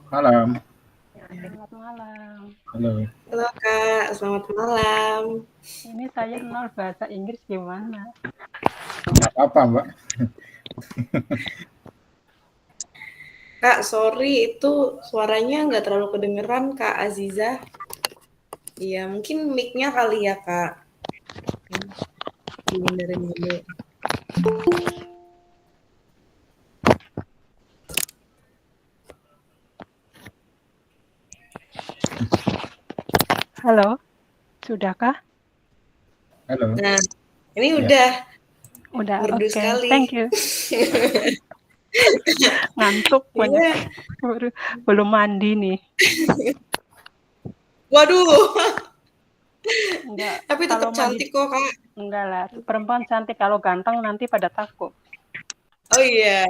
Malam. Selamat malam. Halo. Halo Kak, selamat malam. Ini saya nol bahasa Inggris gimana? Nggak apa-apa, Mbak. Kak, sorry itu suaranya nggak terlalu kedengeran Kak Aziza. Iya, mungkin mic-nya kali ya Kak. Dihindarin dulu. Halo, sudahkah? Halo. Nah, ini Ya. udah Udah, merdu oke. sekali. Thank you. Ngantuk banyak. Iya. Belum mandi nih. Waduh, Enggak, tapi tetap kalau mandi cantik kok Kak. enggak lah. Perempuan cantik, kalau ganteng nanti pada takut. Oh iya.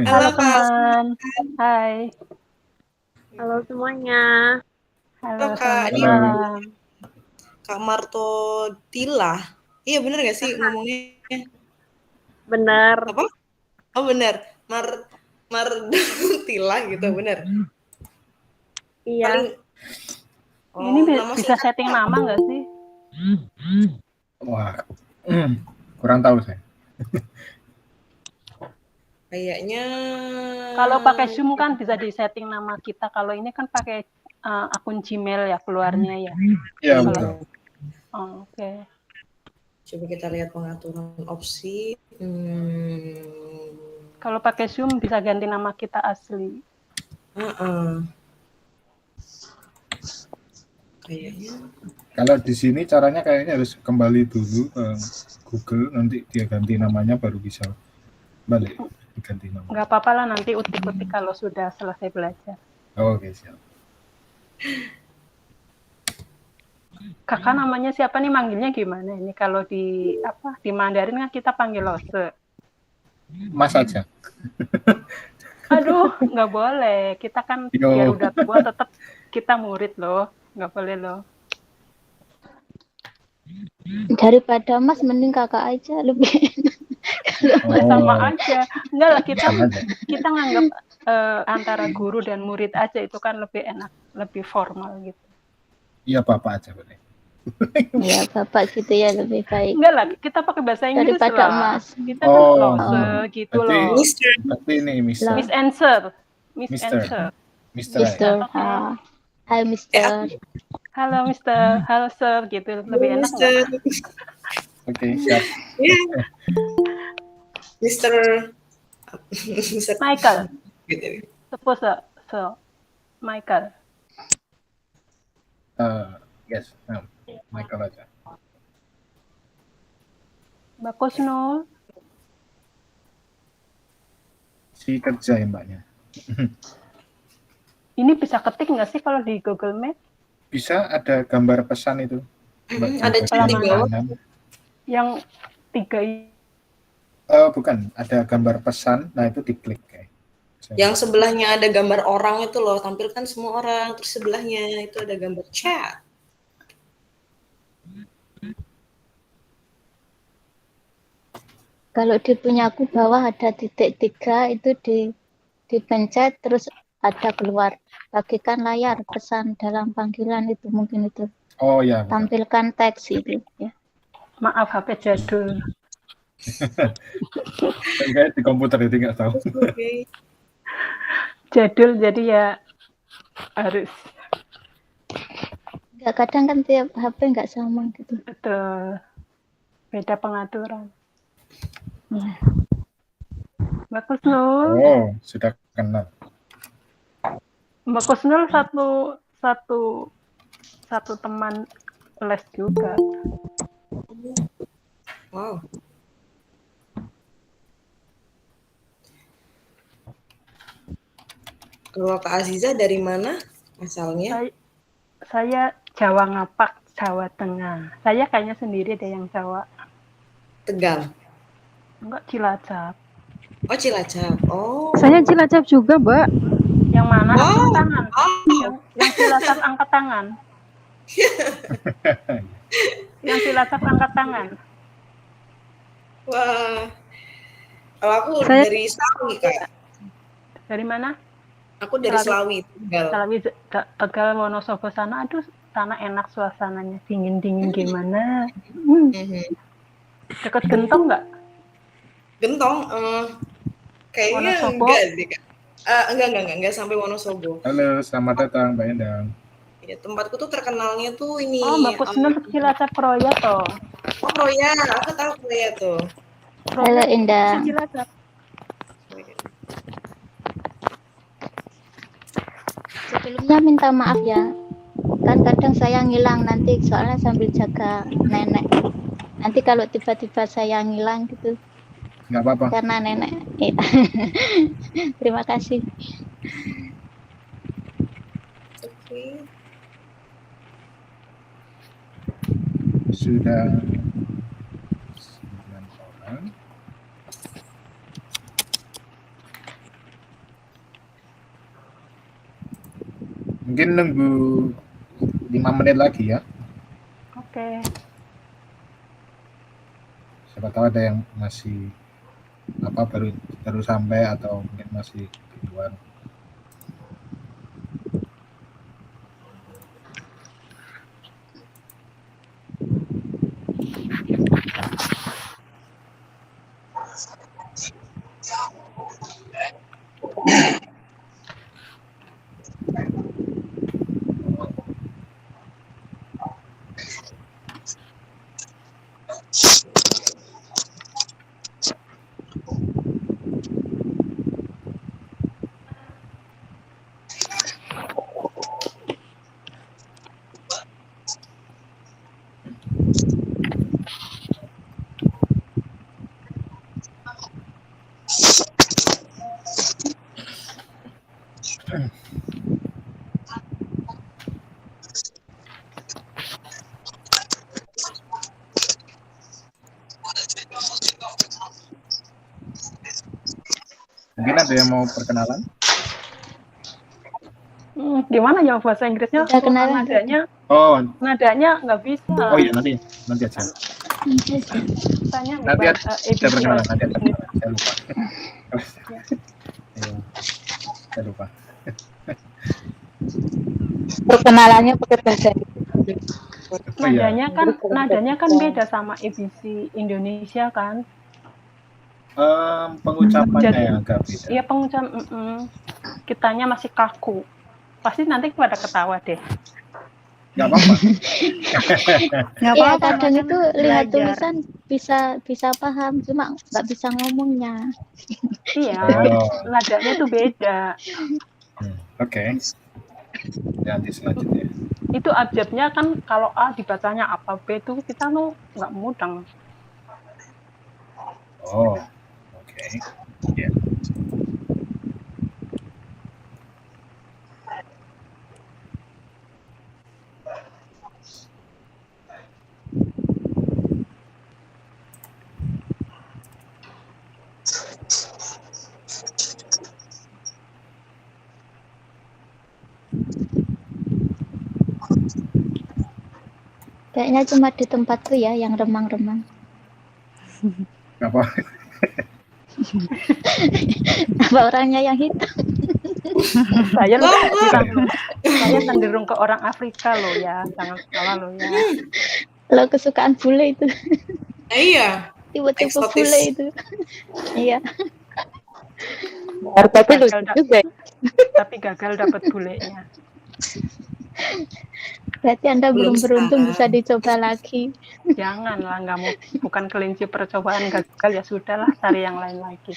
Halo Halo Kak. teman. Hai. Halo semuanya. Halo, Kak. selamat Ini malam. Kak Marto Tila. Iya bener gak sih ngomongnya? Benar. Apa? Oh bener. Tila gitu, bener. Iya. Paling Ini nama bisa singkat setting apa? nama nggak sih? Wah. Kurang tahu saya. Kayaknya Kalau pakai Zoom kan bisa di setting nama kita. Kalau ini kan pakai akun Gmail ya keluarnya ya. Iya, Iya. betul. Oh, oke. Coba kita lihat pengaturan opsi. Kalau pakai Zoom bisa ganti nama kita asli. Kayaknya. Kalau di sini caranya kayaknya harus kembali dulu ke Google, nanti dia ganti namanya baru bisa balik diganti nama. Nggak apa-apa lah, nanti utik-utik kalau sudah selesai belajar. Oke, siap. Kakak namanya siapa nih, manggilnya gimana ini? Kalau di Mandarin kan kita panggil Lose. Mas aja. Aduh, nggak boleh. Kita kan Yo. biar udah tua tetap kita murid loh. Nggak boleh loh. Daripada Mas mending kakak aja lebih enak. Sama aja. Enggak lah, Sama aja. kita nganggap antara guru dan murid aja itu kan lebih enak, lebih formal gitu. Iya, Bapak aja boleh. Ya bapak gitu ya lebih baik. Enggak lah, kita pakai bahasa Inggris Daripada lah. Mas. Kita kan Lose gitu berarti, loh. Berarti ini Mister. Miss Answer. Mister. Mister. Mister. Oke. Hai Mister. Halo Mister, halo Sir gitu. Lebih enak nggak? Oke, siap. Mister Michael. gitu. Suppose so. Michael. Yes, Michael aja. Bagus Nul. Si kerja ya Mbaknya. Ini bisa ketik nggak sih kalau di Google Meet? Bisa, ada gambar pesan itu. Ada chat di bawah. Yang 3 bukan, ada gambar pesan, nah itu diklik kayak. Yang sebelahnya ada gambar orang itu loh, tampilkan semua orang, terus sebelahnya itu ada gambar chat. Kalau di punyaku bawah ada titik 3 itu dipencet terus ada keluar bagikan layar pesan dalam panggilan itu mungkin itu. Oh ya. Tampilkan teks itu ya. Maaf HP jadul. Kayak di komputer itu nggak tahu. Okay. Jadul jadi ya harus. Nggak, kadang kan tiap HP nggak sama gitu. Betul. Beda pengaturan. Ya. Mbak Kusnul. Oh, sudah kenal. Mbak Kusnul satu teman les juga. Wow. Kalau Kak Aziza dari mana asalnya? Saya Jawa Ngapak, Jawa Tengah. Saya kayaknya sendiri deh yang Jawa. Tegal. Enggak, Cilacap. Oh, Cilacap. Oh. Saya Cilacap juga, Mbak. Yang mana? Wow. Angkat tangan. Yang Cilacap angkat tangan. Yang Cilacap angkat tangan. Wah. Kalau aku dari Sawi, Kak. Dari mana? Aku dari Selawi, Tegal. Selawi, Tegal, Wonosobo sana, aduh, sana enak suasananya, dingin-dingin gimana. Deket Gentong nggak? Gentong, kayaknya Wonosobo. enggak deh, Kak. Enggak sampai Wonosobo. Halo, selamat datang Mbak Endang. Ya, tempatku tuh terkenalnya tuh ini. Oh, Mbak Kusnul Cilacap Kroya toh. Oh, Kroya, aku tahu Kroya tuh. Halo Indah. Cilacap. Sebelumnya minta maaf ya. Kan kadang saya ngilang nanti soalnya sambil jaga nenek. Nanti kalau tiba-tiba saya ngilang gitu Nggak apa-apa. karena nenek. Terima kasih. Oke. Sudah 9 orang. Mungkin nunggu 5 menit lagi ya. Oke. Siapa tahu ada yang masih baru sampai atau mungkin masih di luar. Mungkin ada yang mau perkenalan? Gimana ya bahasa Inggrisnya? Udah kenalan. Nadanya nggak bisa. Oh iya nanti aja. Tanya Nanti ada perkenalan, saya lupa. Saya lupa. Perkenalannya pakai bahasa Inggris. Nadanya kan beda sama ABC Indonesia kan? Pengucapannya yang agak beda. Iya, pengucapan kitanya masih kaku. Pasti nanti pada ketawa deh. Nggak apa-apa. Iya, kadang itu lihat tulisan bisa paham, cuma nggak bisa ngomongnya. Iya, nadanya tuh beda. Oke. Nanti selanjutnya. Itu abjadnya kan kalau A dibacanya apa, B itu kita tuh nggak mudeng. Oh, oke. Ya. Kayaknya cuma di tempatku ya yang remang-remang. Apa? Apa orangnya yang hitam? Saya cenderung ke orang Afrika loh ya, jangan salah loh ya. Kalau kesukaan bule itu. Iya. Tipe-tipe bule itu. Iya. Tapi lucu juga. Tapi gagal dapat bulenya. Berarti Anda belum beruntung bisa dicoba lagi. Janganlah, nggak mau, bukan kelinci percobaan gagal ya sudahlah, cari yang lain lagi.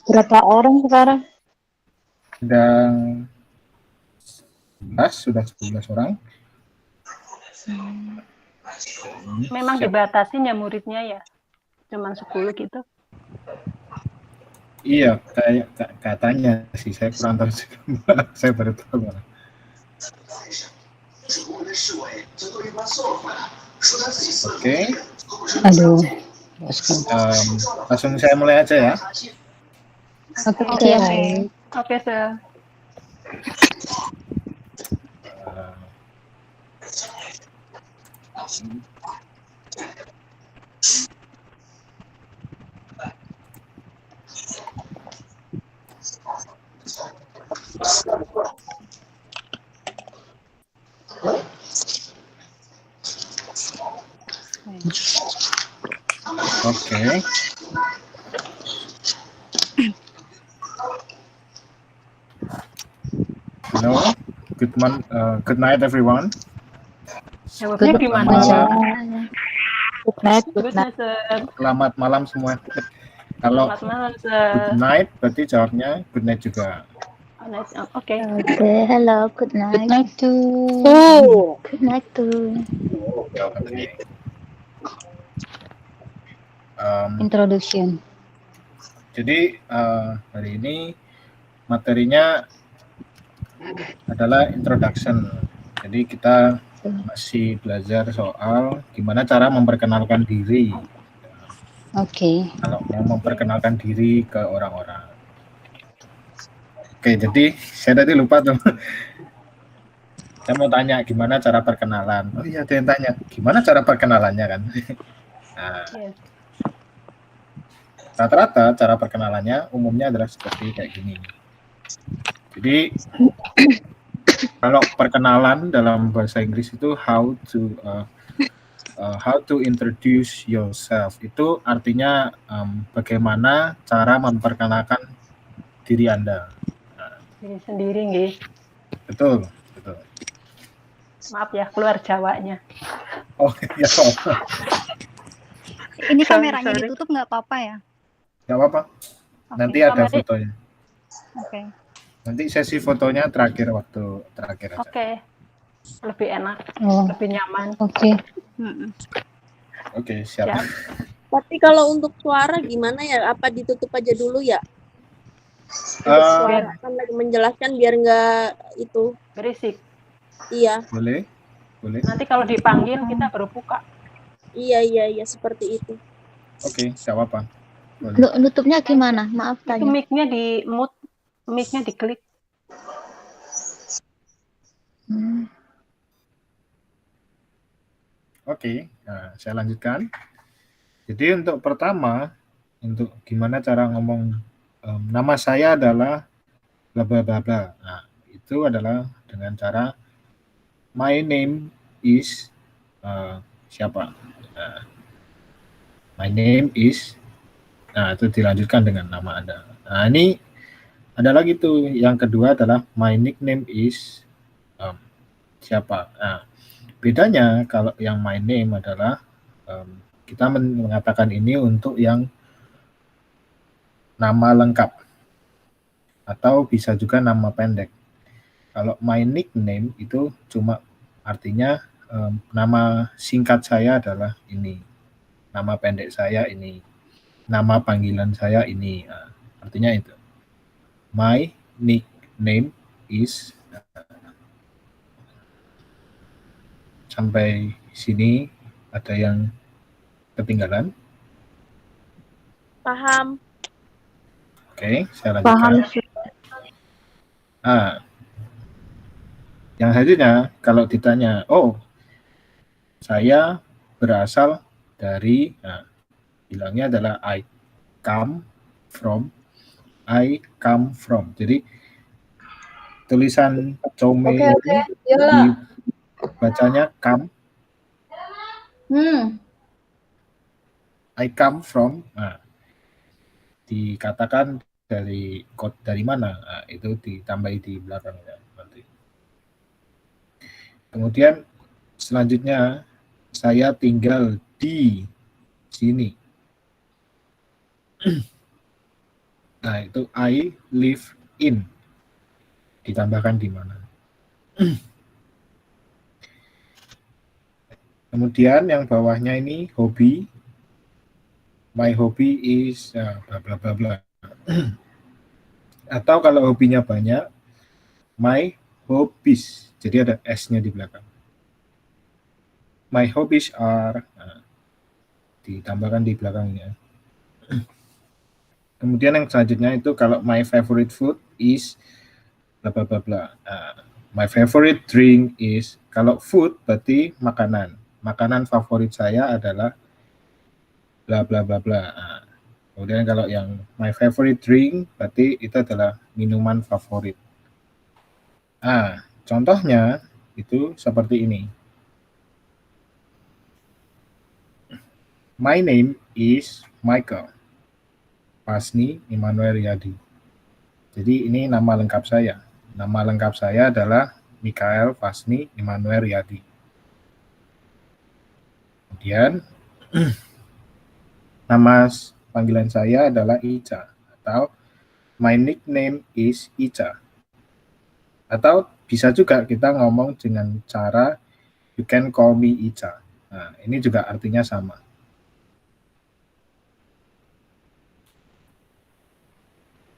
Berapa orang sekarang? Sudah 11 orang. Memang dibatasin ya muridnya ya, cuman 10 gitu. Iya, katanya sih, saya kurang tahu juga. Saya baru tahu. Oke. Aduh. Langsung saya mulai aja ya. Oke, Oke. baik. Oke, Sel. Uh, okay. Hello. Good night, everyone. Jawabnya Good gimana? malam. Good night, good Good night. night, Sel. Selamat malam semua. Kalau Selamat malam, good Sel. night berarti jawabnya good night juga. Oke. Oke, hello, good Good night. night to Good night too. Okay. introduction. Jadi hari ini materinya adalah introduction. Jadi kita masih belajar soal gimana cara memperkenalkan diri. Oke. Kalau mau memperkenalkan diri ke orang-orang. Oke, jadi saya tadi lupa tuh. Saya mau tanya gimana cara perkenalan. Oh iya, ada yang tanya gimana cara perkenalannya kan. Nah, Yes. rata-rata cara perkenalannya umumnya adalah seperti kayak gini. Jadi kalau perkenalan dalam bahasa Inggris itu how to introduce yourself, itu artinya bagaimana cara memperkenalkan diri Anda. Diri sendiri, nggih. Betul. Maaf ya, keluar Jawanya. Oh ya, Ini Sorry, kameranya sorry. ditutup nggak apa-apa ya? nggak apa-apa. Nanti ada Kameranya- fotonya. Oke. Nanti sesi fotonya terakhir aja. Oke. Lebih enak, Oh, lebih nyaman. oke. Mm-mm. Oke, siap. Siap. Tapi kalau untuk suara gimana ya? Apa ditutup aja dulu ya? Untuk Eh, suara kan lagi menjelaskan biar nggak itu. Berisik. Iya, boleh. Nanti kalau dipanggil kita baru buka. iya seperti itu. Oke, nggak apa-apa. Boleh. Nutupnya gimana? Maaf Itu tanya. mic-nya di mute, mic-nya diklik. Oke, nah, saya lanjutkan. Jadi untuk pertama, untuk gimana cara ngomong nama saya adalah bla bla bla bla. Nah, itu adalah dengan cara my name is siapa? Nah, my name is. Nah, itu dilanjutkan dengan nama Anda. Nah, ini ada lagi tuh. Yang kedua adalah my nickname is siapa. Nah, bedanya kalau yang my name adalah kita mengatakan ini untuk yang nama lengkap atau bisa juga nama pendek. Kalau my nickname itu cuma artinya nama singkat saya adalah ini, nama pendek saya ini, nama panggilan saya ini. Nah, artinya itu. My nickname is. Sampai sini ada yang ketinggalan? Paham? Oke, saya lanjutkan. Paham. Nah, yang selanjutnya kalau ditanya, oh, saya berasal dari, nah, bilangnya adalah I come from. Jadi tulisan Come itu dibacanya come. I come from. Nah, dikatakan dari mana? Nah, itu ditambahi di belakangnya nanti. Kemudian selanjutnya saya tinggal di sini. Nah, itu I live in. Ditambahkan di mana. Kemudian yang bawahnya ini hobi. My hobby is bla bla bla bla. Atau kalau hobinya banyak, my hobbies. Jadi ada S-nya di belakang. My hobbies are, ditambahkan di belakangnya. Kemudian yang selanjutnya itu kalau my favorite food is bla bla bla bla. My favorite drink is, kalau food berarti makanan. Makanan favorit saya adalah bla bla bla bla. Kemudian kalau yang my favorite drink berarti itu adalah minuman favorit. Contohnya itu seperti ini. My name is Michael Fasni Immanuel Riyadi. Jadi ini nama lengkap saya. Nama lengkap saya adalah Michael Fasni Immanuel Riyadi. Kemudian nama panggilan saya adalah Ica, atau my nickname is Ica. Atau bisa juga kita ngomong dengan cara you can call me Ica. Nah, ini juga artinya sama.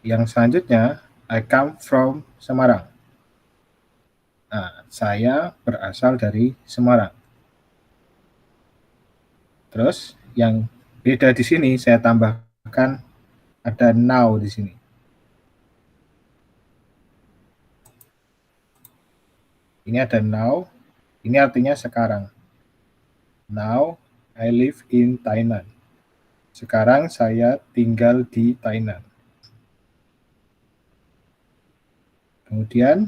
Yang selanjutnya, I come from Semarang. Nah, saya berasal dari Semarang. Terus yang beda di sini saya tambahkan ada now di sini. Ini ada now, ini artinya sekarang. Now I live in Thailand. Sekarang saya tinggal di Thailand. Kemudian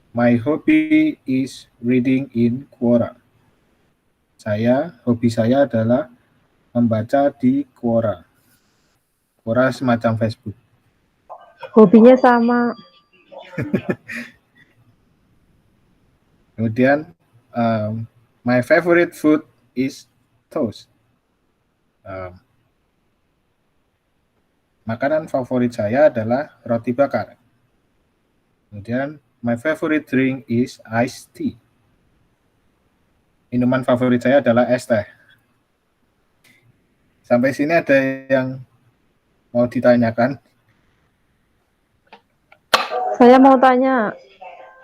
my hobby is reading in Quora. Hobi saya adalah membaca di Quora. Quora semacam Facebook. Hobinya sama. Kemudian my favorite food is toast. Makanan favorit saya adalah roti bakar. Kemudian my favorite drink is iced tea. Minuman favorit saya adalah es teh. Sampai sini ada yang mau ditanyakan? Saya mau tanya,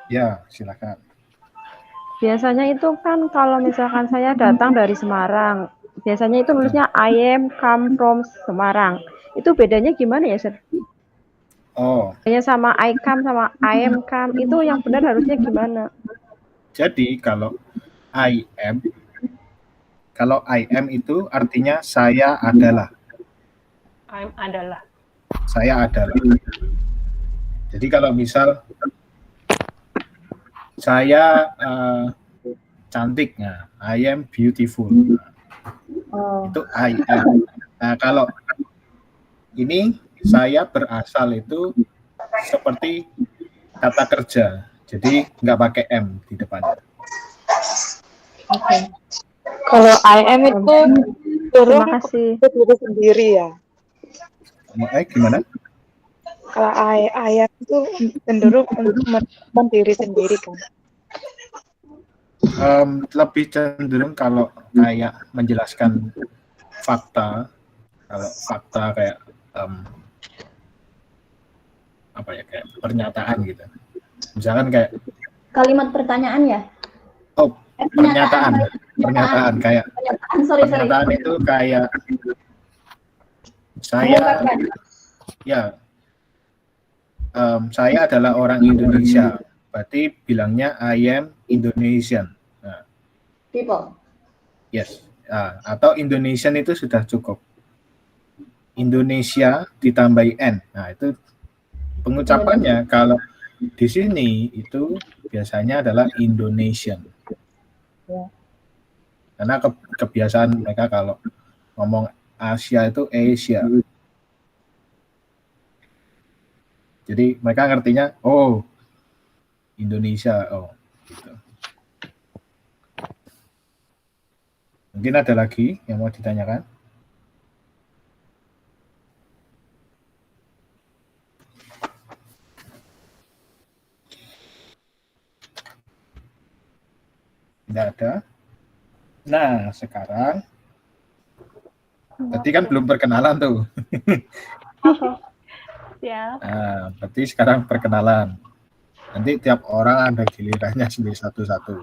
Ya, silakan. biasanya itu kan kalau misalkan saya datang dari Semarang, biasanya itu nulisnya I am come from Semarang. Itu bedanya gimana ya, Sir? Oh, Bedanya sama I come sama I am come, itu yang benar harusnya gimana? jadi kalau I am itu artinya saya adalah. I'm adalah. Saya adalah. Jadi kalau misal saya cantik, nah, I am beautiful. Itu I am. Nah, kalau ini saya berasal itu seperti kata kerja. Jadi nggak pakai M di depannya. Oke. Kalau I am itu Terima kasih. diri sendiri ya. Gimana? Kalau I am itu cenderung untuk menemukan diri sendiri kan. Lebih cenderung kalau kayak menjelaskan fakta. Kalau fakta kayak kayak pernyataan gitu. Misalkan kayak Kalimat pertanyaan ya? pernyataan kayak Sorry. pernyataan itu kayak saya saya adalah orang Indonesia, berarti bilangnya I am Indonesian. Nah, People. yes, atau Indonesian itu sudah cukup. Indonesia ditambahi N. Nah, itu pengucapannya kalau di sini itu biasanya adalah Indonesian. Karena kebiasaan mereka kalau ngomong Asia itu Asia. Jadi mereka ngertinya, oh Indonesia, oh gitu. Mungkin ada lagi yang mau ditanyakan? Tidak ada. Nah, sekarang berarti kan belum perkenalan tuh. Ya. Nah, berarti sekarang perkenalan. Nanti tiap orang ada gilirannya sendiri satu-satu.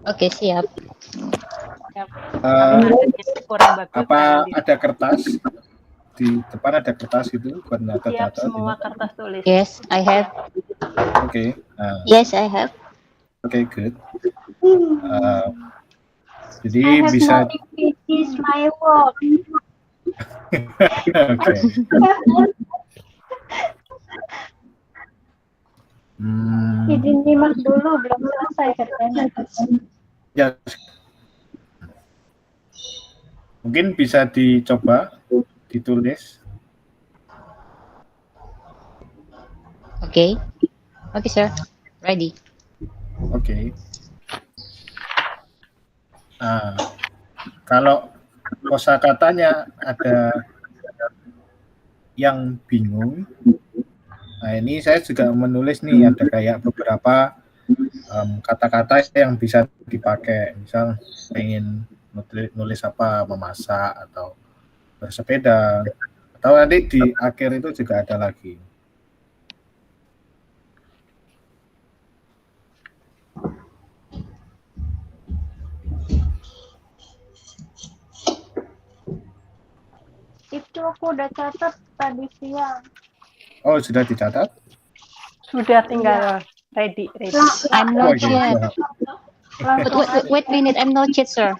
Oke, siap. kurang bagus. Apa ada kertas? Di depan ada kertas itu buat Siap nyatet-nyatet semua ini. kertas tulis. Yes, I have. Oke. Nah, Yes, I have. oke, good. Jadi bisa Finish my work. oke. Hmm, Izin nyimak dulu, belum selesai katanya. ya. Mungkin bisa dicoba ditulis. Okay. Okay, sir. Ready. Oke. Nah, kalau kosakatanya ada yang bingung, nah ini saya juga menulis nih ada kayak beberapa kata-kata yang bisa dipakai. Misal pengen nulis apa, memasak atau bersepeda, atau nanti di akhir itu juga ada lagi. Itu aku udah catat tadi siang. Oh, sudah dicatat? Sudah tinggal ready. I'm Oh, not iya. yet. But wait minute, I'm not yet, sir.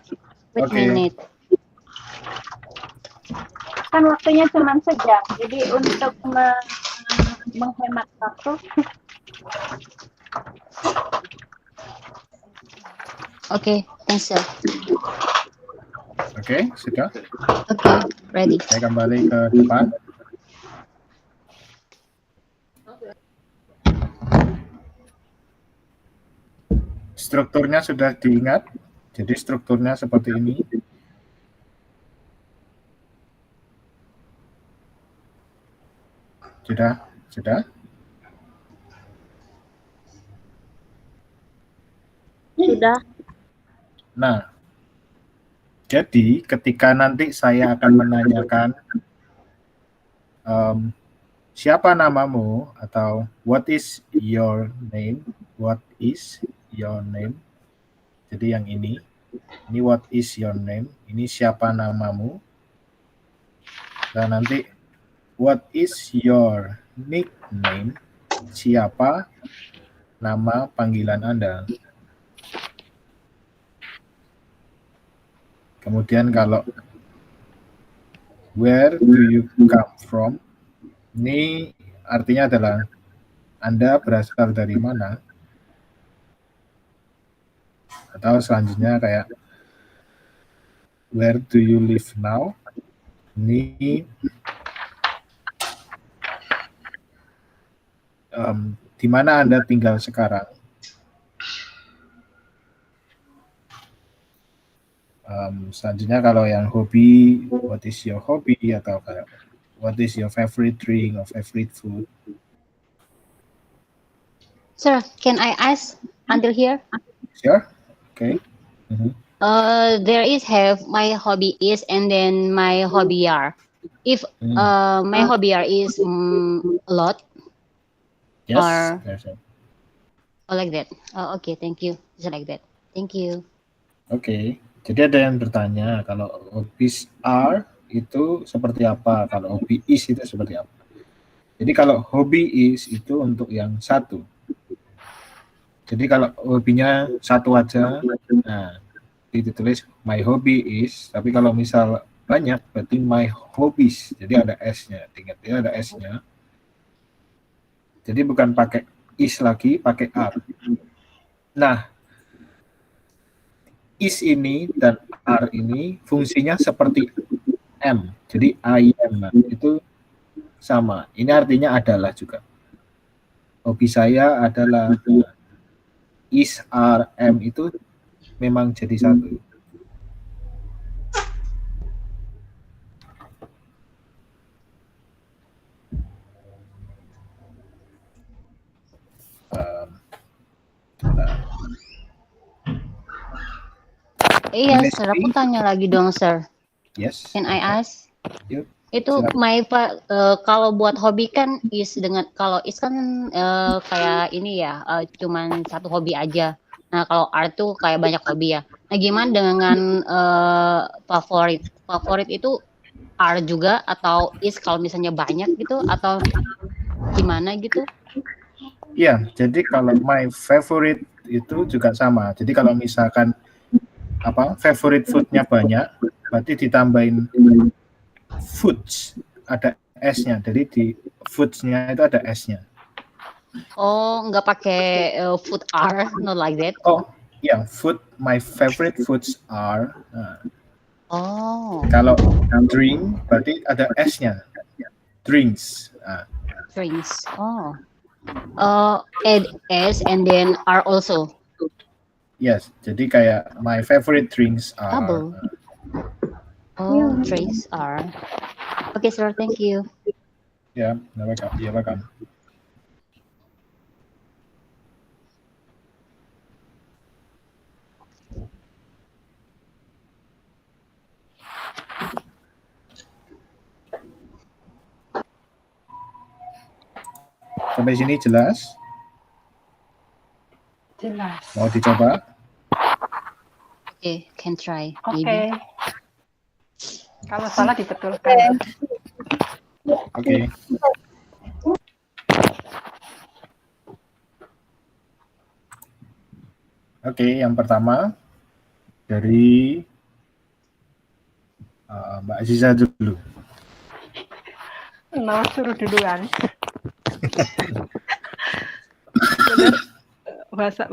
Wait Okay. minute. Kan waktunya cuma sejam. Jadi untuk menghemat waktu. Okay, thanks, sir. Oke, sudah. Okay, ready. Saya kembali ke depan. Strukturnya sudah diingat. Jadi strukturnya seperti ini. Sudah. Sudah. Nah, jadi ketika nanti saya akan menanyakan siapa namamu atau what is your name, jadi yang ini what is your name, ini siapa namamu, dan nanti what is your nickname, siapa nama panggilan Anda. Kemudian kalau where do you come from, ini artinya adalah Anda berasal dari mana. Atau selanjutnya kayak where do you live now, ini di mana Anda tinggal sekarang. Selanjutnya kalau yang hobi, what is your hobby, atau kayak what is your favorite drink or favorite food. Sir, can I ask until here? Sure, okay. There is have my hobby is and then my hobby are. If my hobby are is a lot. Yes, or there's a- like that. Okay, thank you. Just like that. Thank you. Oke, jadi ada yang bertanya kalau hobbies are itu seperti apa, kalau hobby is itu seperti apa. Jadi kalau hobby is itu untuk yang satu. Jadi kalau hobinya satu aja, nah ditulis my hobby is, tapi kalau misal banyak berarti my hobbies, jadi ada S-nya, ingat ya ada S-nya. Jadi bukan pakai is lagi, pakai are. Nah, is ini dan are ini fungsinya seperti am. Jadi I am itu sama. Ini artinya adalah juga. Hobi saya adalah is, are, am itu memang jadi satu. Iya, sir. Aku tanya lagi dong, sir. Yes. Can I ask? Yuk, Itu silakan. kalau buat hobi kan is dengan kalau is kan kayak ini ya, cuman satu hobi aja. Nah, kalau art tuh kayak banyak hobi ya. Nah, gimana dengan favorit? Favorit itu are juga atau is kalau misalnya banyak gitu atau gimana gitu? Iya, jadi kalau my favorite itu juga sama. Jadi kalau misalkan favorite foodnya banyak, berarti ditambahin foods, ada s-nya. Jadi di foods-nya itu ada s-nya. Oh, nggak pakai food are, not like that. Oh, iya, food. My favorite foods are. Oh, Kalau drink berarti ada s-nya. Drinks. drinks. Oh, add s and then are also. Yes, jadi kayak my favorite drinks are. Double. Oh, drinks are. Okay, sir. Thank you. Yeah, you're welcome. Sampai sini jelas? Jelas. Mau dicoba? Okay, can try. Oke. Maybe. Kalau salah dibetulkan. Oke. Oke, yang pertama dari Mbak Aziza dulu. Mau suruh duluan. Bener,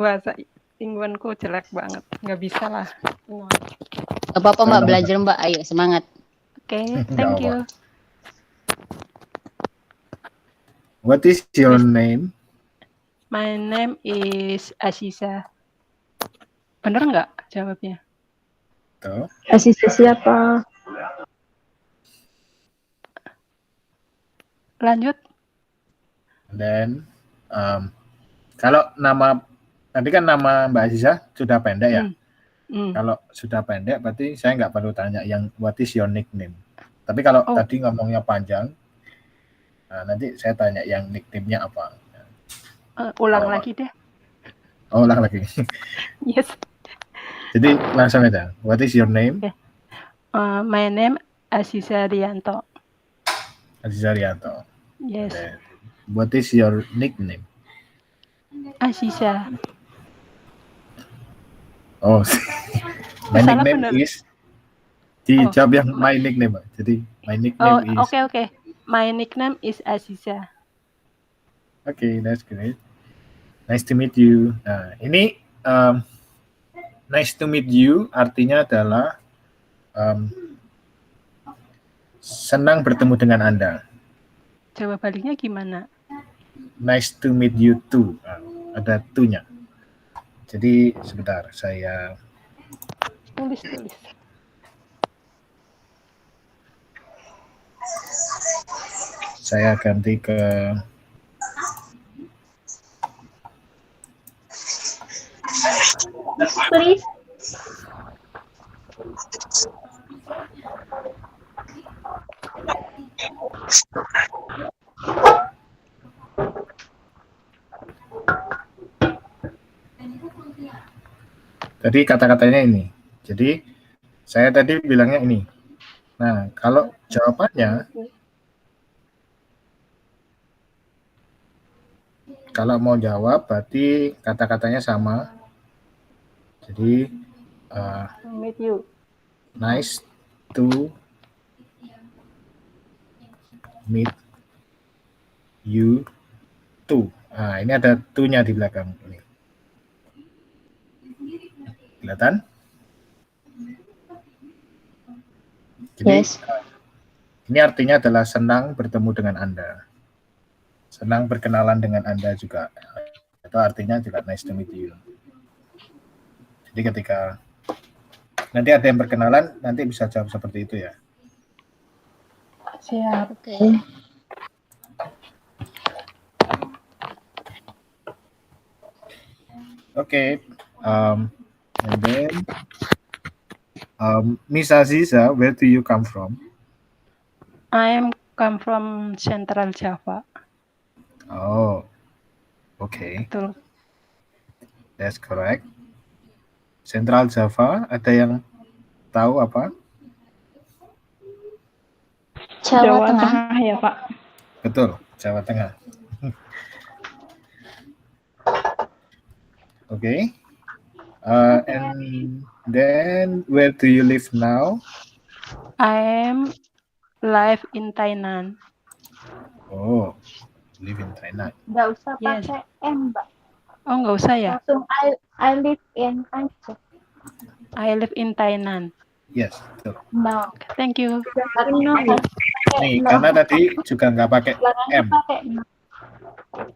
bahasa Ingguanku jelek banget, nggak bisa lah. Gak apa-apa Mbak, belajar Mbak. Ayo semangat. Oke, thank you. What is your name? My name is Aziza. Bener nggak jawabnya? Tuh. Aziza siapa? Lanjut. Dan kalau nama tadi kan nama Mbak Aziza sudah pendek ya. Kalau sudah pendek berarti saya nggak perlu tanya yang what is your nickname. Tapi kalau tadi ngomongnya panjang, nanti saya tanya yang nickname-nya apa. Ulang lagi deh. Oh, ulang lagi. Yes. Jadi langsung aja. What is your name? Okay. My name Aziza Rianto. Aziza Rianto. Yes. Okay. What is your nickname? Aziza. Oh, my nickname bener. is. Dijawab yang my nickname. Jadi my nickname is. Okay. My nickname is Aziza. Okay, that's great. Nice to meet you. Nah, ini nice to meet you artinya adalah senang bertemu dengan Anda. Jawa baliknya gimana? Nice to meet you too. Ada to-nya. Jadi sebentar, saya tulis. Saya ganti ke Please. Tadi kata-katanya ini. Jadi saya tadi bilangnya ini. Nah, kalau jawabannya, kalau mau jawab berarti kata-katanya sama. Jadi meet you. Nice to meet you too. Nah, ini ada to-nya di belakang ini. Kelihatan? Jadi, Yes. ini artinya adalah senang bertemu dengan Anda. Senang berkenalan dengan Anda juga. Itu artinya juga nice to meet you. Jadi ketika nanti ada yang berkenalan, nanti bisa jawab seperti itu ya. Siap. Oke. Okay. And then, Miss Aziza, where do you come from? I come from Central Java. Oh, okay. Betul. That's correct. Central Java, ada yang tahu apa? Jawa Tengah. Tengah ya Pak. Betul, Jawa Tengah. Okay. And then where do you live now? I am live in Thailand. Oh, live in Thailand. Nggak usah Yes. pakai M, Mbak. Oh, nggak usah ya? Langsung I live in aja. I live in Thailand. Yes, betul. No. Thank you. No. Nih, karena tadi juga nggak pakai Belakangnya M. pakai no.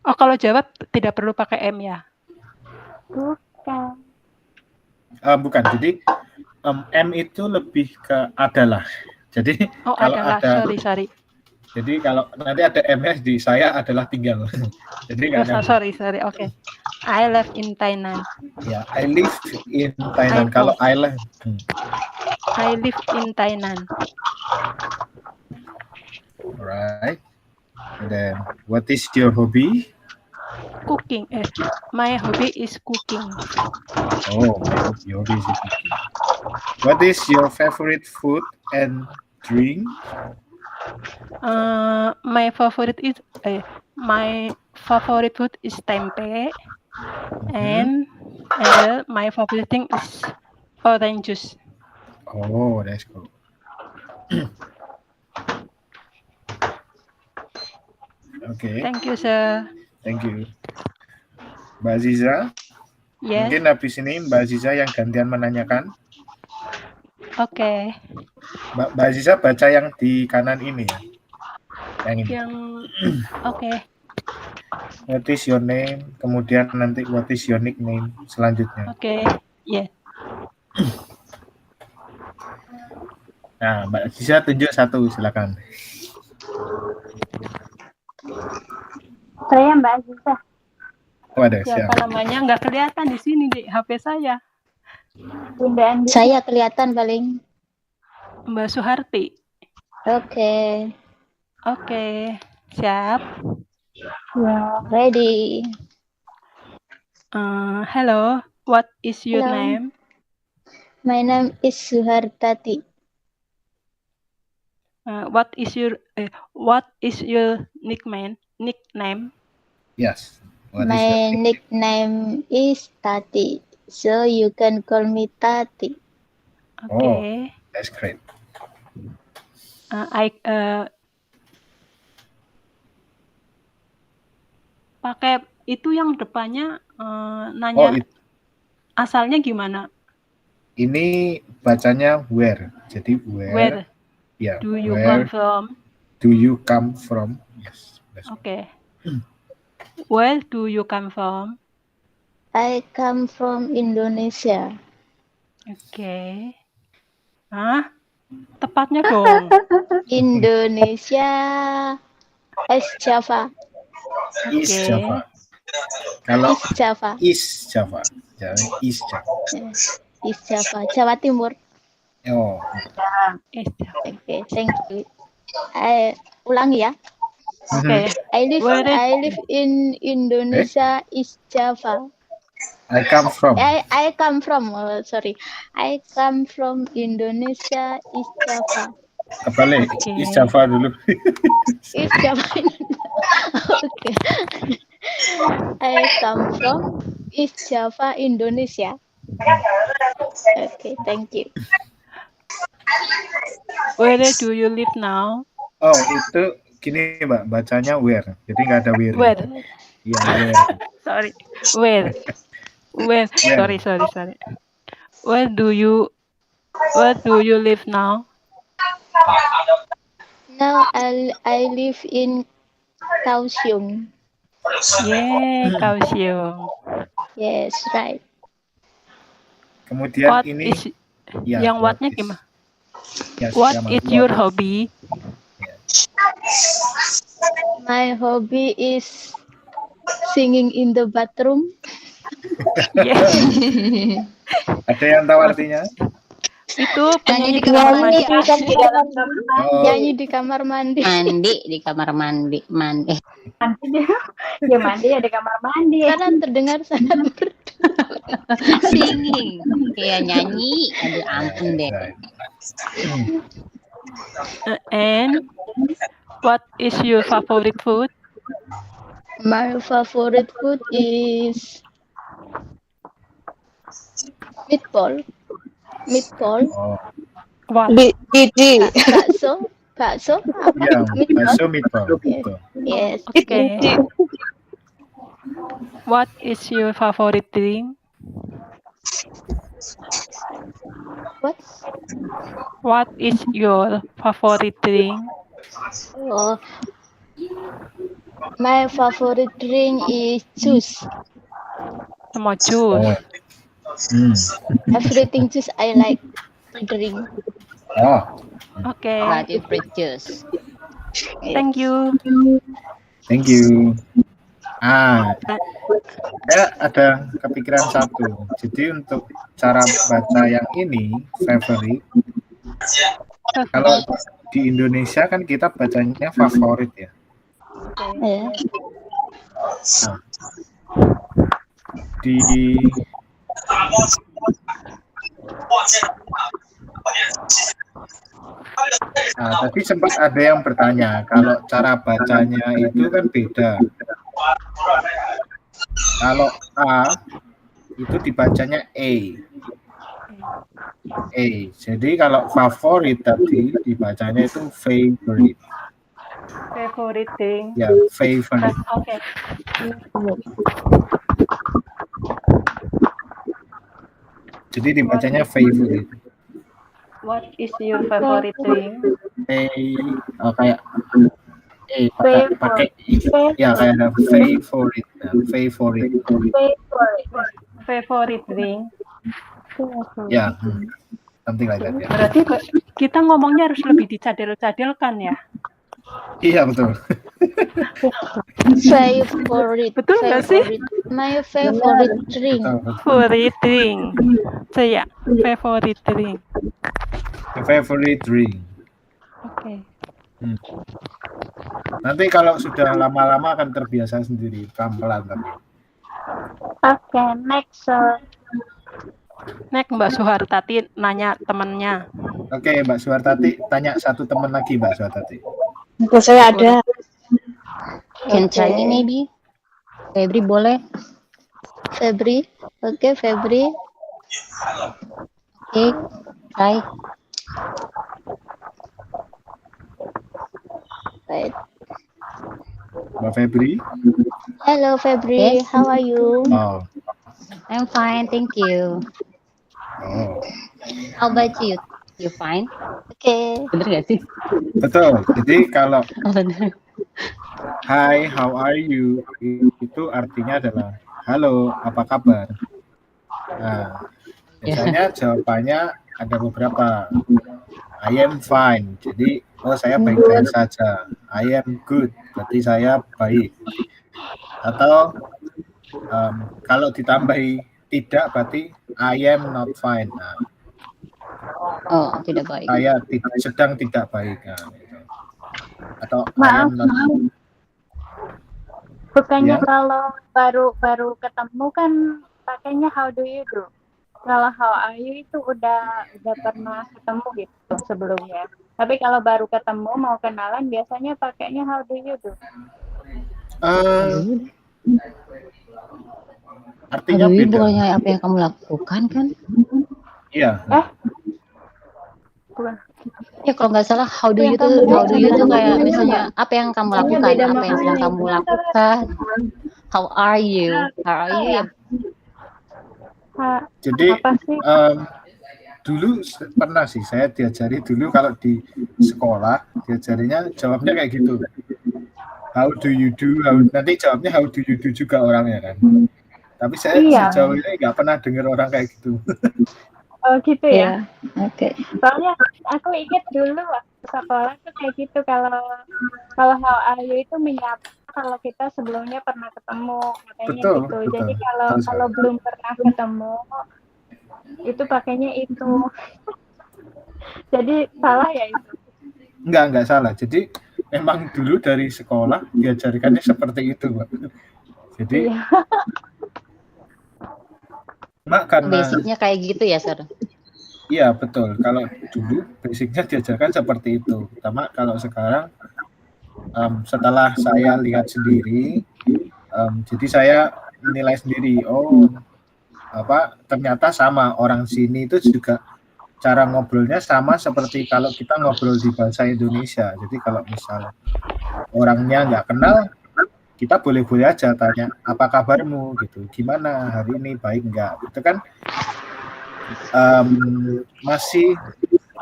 Oh, kalau jawab tidak perlu pakai M ya? Bukan. Bukan, jadi M itu lebih ke adalah. Jadi Oh, kalau adalah. ada, Sorry. jadi kalau nanti ada M-nya di saya adalah tinggal. Jadi nggak Oh, nyambung. sorry. Oke. I live in Thailand. Ya, I live in Thailand. Kalau I live, I live in Thailand. alright. And then, what is your hobby? Cooking. My hobby is cooking. Oh, your hobby is cooking. What is your favorite food and drink? My favorite food is tempe, and my favorite thing is orange juice. Oh, that's cool. Okay, Thank you, sir. thank you. Mbak Aziza, Yes. mungkin habis ini Mbak Aziza yang gantian menanyakan. Oke. Mbak Aziza baca yang di kanan ini ya. Yang ini. Oke. What is your name? Kemudian nanti what is your nickname selanjutnya. Oke. Yeah. Nah, Mbak Aziza tunjuk satu, silakan. Saya Mbak Aziza. Waduh, Siapa siap. namanya? Nggak kelihatan di sini di HP saya. Bunda Andi. Saya kelihatan paling. Mbak Suharti. Oke. Oke. Siap. Ya. Ready. Hello. What is your Hello. name? My name is Suhartati. What is your nickname? Yes. What is My your nickname is Tati, so you can call me Tati. Oke. That's great. Pakai itu yang depannya Oh, nanya asalnya gimana? ini bacanya where. Jadi where? Where Ya, do you where come from? do you come from? Yes. That's Oke. Where do you come from? I come from Indonesia. Oke. Tepatnya dong. Indonesia, East Java. East Oke. Java. Kalau East Java. East Java. Jadi East Java. East Java, Jawa Timur. Oh, Oke, thank you. Ulangi ya. Oke. I live in Indonesia, East Java. I come from. I come from. I come from Indonesia, East Java. Kebalik, Oke. East Java dulu. East Java. Oke. I come from East Java, Indonesia. Okay, thank you. Where do you live now? Oh, itu gini Mbak, bacanya where. Jadi nggak ada where. Where? Iya, where. Sorry. Where? Sorry. Where do you live now? Now I live in Kaohsiung. Yeah, Kaohsiung. Yes, right. Kemudian What ini is ya, yang what what-nya is- gimana? Yes, What sama, is what your is- hobby? My hobby is singing in the bathroom. Yes. Ada yang tahu artinya? Itu penyanyi Nyanyi di kamar mandi. Oh, Nyanyi di kamar mandi. Mandi di kamar mandi. Mandi dia. Ya mandi ya di kamar mandi. Karena terdengar sangat merdu. Singing. Kayak nyanyi. Aduh ampun deh. And what is your favorite food? My favorite food is meatball. Meatball. Oh, What? Biji. Bakso. Bakso. Apa? ya, Meatball. bakso meatball. Yes. Betul. Yes. Okay. What is your favorite drink? What? What is your favorite drink? Oh, my favorite drink is juice. Semua jus. Oh. Hmm. Everything juice I like to drink. Oh, Okay. Berarti fruit juice. Thank you. thank you. Saya ada kepikiran satu. Jadi untuk cara baca yang ini, favorite, kalau di Indonesia kan kita bacanya favorit ya. Yeah. Nah, di tadi sempat ada yang bertanya kalau cara bacanya itu kan beda. Kalau A itu dibacanya A. Jadi kalau favorit tadi dibacanya itu favorite. Favorite thing. Ya, favorite. Okay. Jadi dibacanya favorite. What is your favorite thing? Kayak pakai ya kayak favorite. Favorite. Favorite thing. Ya, something like that ya. Berarti kita ngomongnya harus lebih dicadel-cadelkan ya. Iya betul. Favorite. Betul nggak sih? My favorite drink. Favorite drink. Saya favorite drink. Favorite drink. Oke. Nanti kalau sudah lama-lama akan terbiasa sendiri, pelan-pelan tapi. Oke, next. Next Mbak Suhartati nanya temennya. Oke, Mbak Suhartati tanya satu teman lagi, Mbak Suhartati. Untuk saya ada. Can try me maybe? Febri boleh? Febri. Oke, Febri. Oke, try. Right. Mbak Febri. Hello, Febri. Yes. How are you? Oh. I'm fine, thank you. Oh. How about you? You fine? Oke. Bener gak sih? Betul. Jadi kalau Oh, bener. Hi, how are you? Itu artinya adalah halo, apa kabar? Nah, biasanya jawabannya ada beberapa. I am fine. Jadi, saya baik-baik saja. I am good. Berarti saya baik. Atau kalau ditambahi tidak berarti I am not fine. Nah, Oh, tidak baik. saya sedang tidak baik. Nah, gitu. Atau I Maaf, am not. Bukannya Ya. kalau baru ketemu kan pakainya how do you do. Kalau how are you itu udah pernah ketemu gitu sebelumnya. Tapi kalau baru ketemu mau kenalan biasanya pakainya how do you do. Artinya Aduh, beda. bukannya apa yang kamu lakukan kan? Iya. Bukan. Ya kalau nggak salah how do you tuh kayak misalnya apa yang kamu lakukan, apa yang sedang kamu lakukan. How are you? How are you? Ya, Jadi Apa sih? dulu pernah sih saya diajari dulu kalau di sekolah diajarinya jawabnya kayak gitu. How do you do? Nanti jawabnya how do you do juga orangnya kan. Tapi saya Iya. sejauh ini nggak pernah dengar orang kayak gitu. Oh gitu ya. Oke. Soalnya aku ingat dulu waktu sekolah tuh kayak gitu kalau how are you itu menyapa kalau kita sebelumnya pernah ketemu katanya Betul, gitu. betul. Jadi Betul sekali. kalau belum pernah ketemu itu pakainya itu. Jadi salah ya itu. Enggak salah. Jadi memang dulu dari sekolah diajarkannya seperti itu, Mbak. Jadi Iya. Cuma karena Basicnya kayak gitu ya, Sir? iya betul. Kalau dulu basicnya diajarkan seperti itu. Cuma kalau sekarang setelah saya lihat sendiri, jadi saya menilai sendiri. Oh, ternyata sama orang sini itu juga cara ngobrolnya sama seperti kalau kita ngobrol di bahasa Indonesia. Jadi kalau misal orangnya nggak kenal, kita boleh-boleh aja tanya apa kabarmu gitu, gimana hari ini, baik nggak, itu kan masih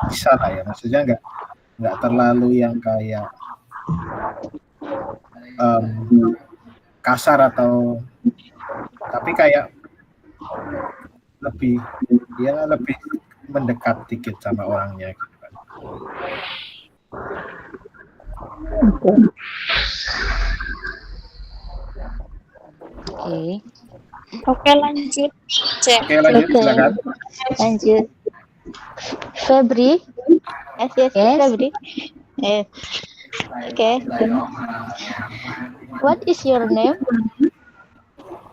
bisa lah ya, maksudnya nggak terlalu yang kayak kasar atau tapi kayak lebih mendekat dikit sama orangnya gitu kan. Oke. Oke, lanjut. Cek. Oke, lanjut, silakan. Lanjut. Febri. Yes. Febri. Okay. What is your name?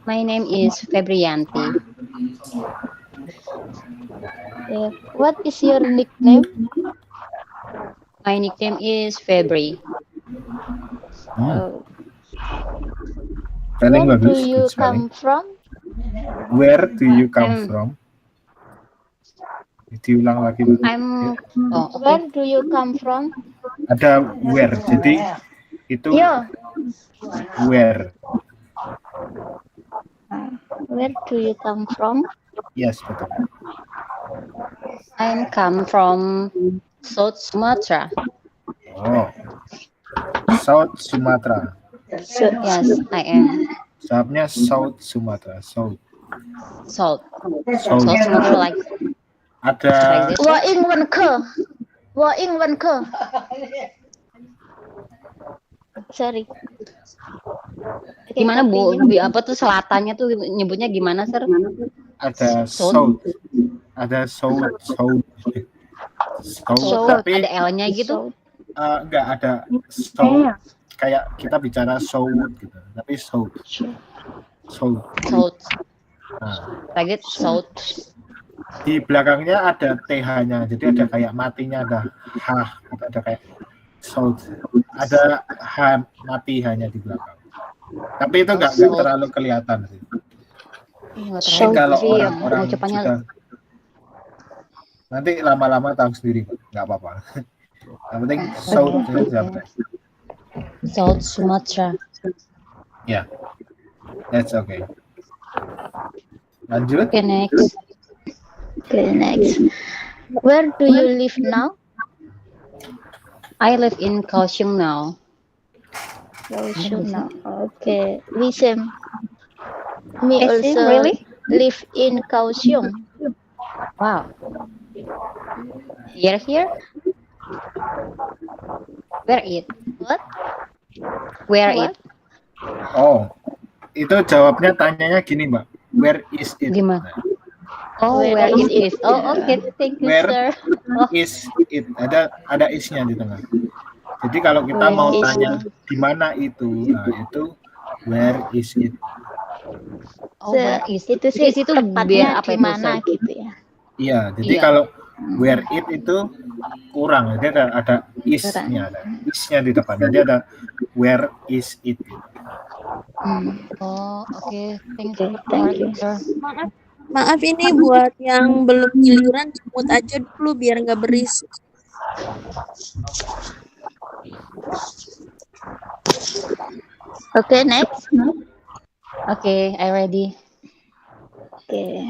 My name is Febrianti. What is your nickname? My nickname is Febri. Spelling Where do bagus, you good spelling. come from? Where do you come from? Diulang lagi. Where do you come from? Ada where, jadi itu where. Where do you come from? Yes, betul. I come from South Sumatra. Oh, South Sumatra. Yes, I am. Jawabnya South Sumatra. South Sumatra like Ada Wo ing wen ke. Sorry. gimana Bu? Apa tuh selatannya tuh nyebutnya gimana, Sir? ada South. Ada South. Tapi Ada L-nya gitu. enggak ada South. Kayak kita bicara South gitu. Tapi South. Nah, Target South. di belakangnya ada TH-nya, jadi ada kayak matinya, ada H, gitu. Ada kayak South, ada H mati hanya di belakang. Tapi itu nggak terlalu kelihatan sih. Jadi kalau orang sudah nanti lama-lama tahu sendiri, nggak apa-apa. Yang penting South South Sumatra. Ya, that's okay. Lanjut. Okay, next. Where do you live now? I live in Kaohsiung now. Okay. Listen. Me Is it also really? live in Kaohsiung. Wow. You're here? Where it? What? Where What? it? Oh, itu jawabnya tanyanya gini, Mbak. Where is it? Gimana? Oh, where it is. Oh, okay. Thank you, Where sir. is it? Ada is-nya di tengah. Jadi kalau kita Where mau is tanya di mana itu, nah itu where is it? Oh, where is Itu sih Is itu tepatnya biar apa di itu, mana sir? gitu ya. Iya, jadi Iya. kalau where it itu kurang, jadi ada is-nya, ada is-nya di depan. Jadi ada where is it? Oh, okay. Thank you. Thank you. Sir. Maaf ini buat yang belum giliran jemput aja dulu biar nggak berisik. Okay, next. Okay, I ready. Okay.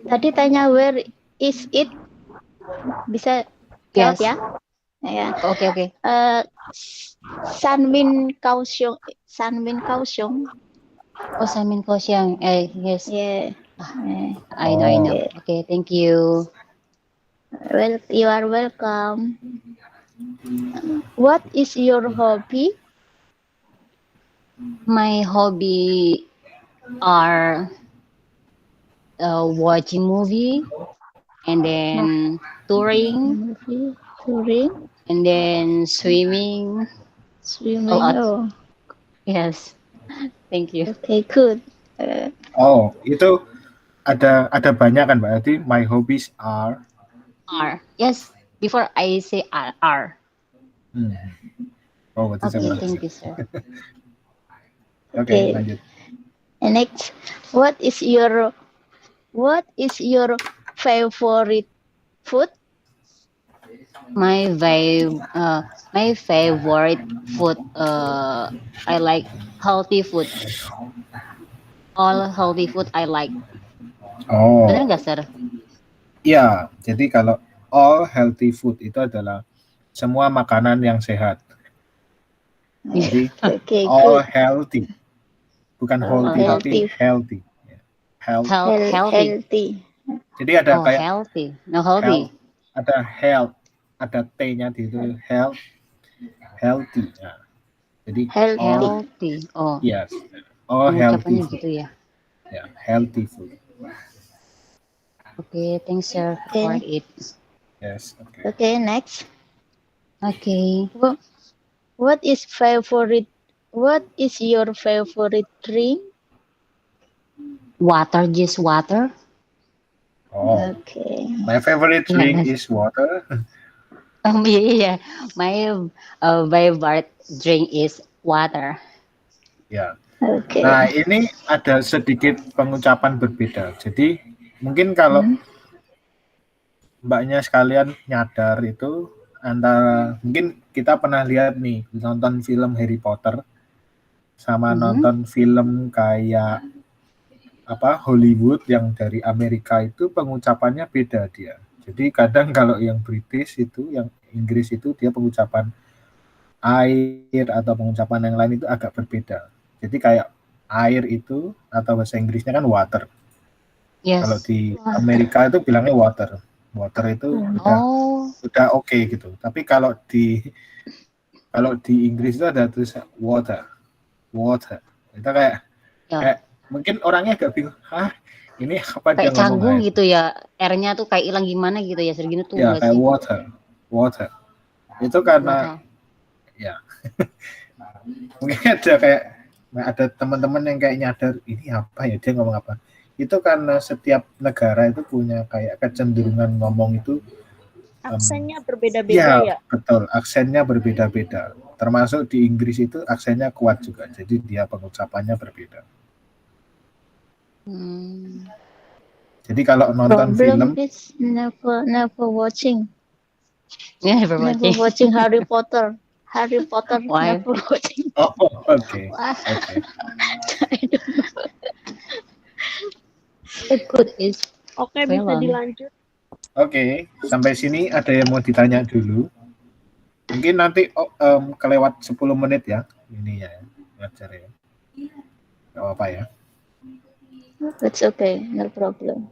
Tadi tanya where is it? Bisa jawab Yes. ya? Ya. Okay. Sanmin Kaohsiung. Oh, Samin Kaohsiung. Yes. Yeah. I know. Okay, thank you. Well, you are welcome. What is your hobby? My hobby are watching movie and then touring and then swimming. Oh, Yes. Thank you. okay, good. Oh, itu ada banyak kan Mbak. Jadi my hobbies are. Yes, before I say are. Oh, berarti Okay, sama. thank you, sir. Oke, Okay. lanjut. And next, what is your favorite food? My favorite food, I like healthy food. All healthy food I like. Oh, Bener nggak, sir? ya. Jadi kalau all healthy food itu adalah semua makanan yang sehat. Jadi Okay, all good. healthy, bukan wholey, tapi healthy. Healthy. Healthy. Jadi ada Oh, kayak healthy. No, healthy. ada health, ada T-nya di itu healthy. Nah, jadi all Healthy. Oh, yes, all healthy pengucapannya food. gitu ya. Ya, healthy food. Okay, thanks, sir, for it. Yes, okay. Okay, next. Okay. What is your favorite drink? Water, just water. Oh, Okay. my favorite drink is water. Yeah. My favorite drink is water. Ya. Okay. Nah, ini ada sedikit pengucapan berbeda. Jadi mungkin kalau mbaknya sekalian nyadar itu antara mungkin kita pernah lihat nih nonton film Harry Potter sama nonton film kayak apa Hollywood yang dari Amerika itu pengucapannya beda dia. Jadi kadang kalau yang British itu, yang Inggris itu dia pengucapan air atau pengucapan yang lain itu agak berbeda. Jadi kayak air itu atau bahasa Inggrisnya kan water. Yes. Kalau di Amerika itu bilangnya water. Water itu udah oke gitu. Tapi kalau di Inggris itu ada tulisan water. Itu kayak mungkin orangnya agak bingung. Hah, ini apa dia kayak ngomong canggung air? gitu ya. R-nya tuh kayak hilang gimana gitu ya. Segini tuh Ya, kayak sih? water. Itu karena ya. Mungkin ada teman-teman yang kayak nyadar ini apa ya, dia ngomong apa. Itu karena setiap negara itu punya kayak kecenderungan ngomong itu aksennya berbeda-beda ya. Betul, aksennya berbeda-beda. Termasuk di Inggris itu aksennya kuat juga. Jadi dia pengucapannya berbeda. Jadi kalau nonton film is never watching. Never watching Harry Potter. Why? Never watching. Oh, oke. Good is. Oke, bisa dilanjut. Oke, sampai sini ada yang mau ditanya dulu? Mungkin nanti kelewat 10 menit ya. Ini ya, ngajar ya. Gak apa-apa ya. That's okay, no problem.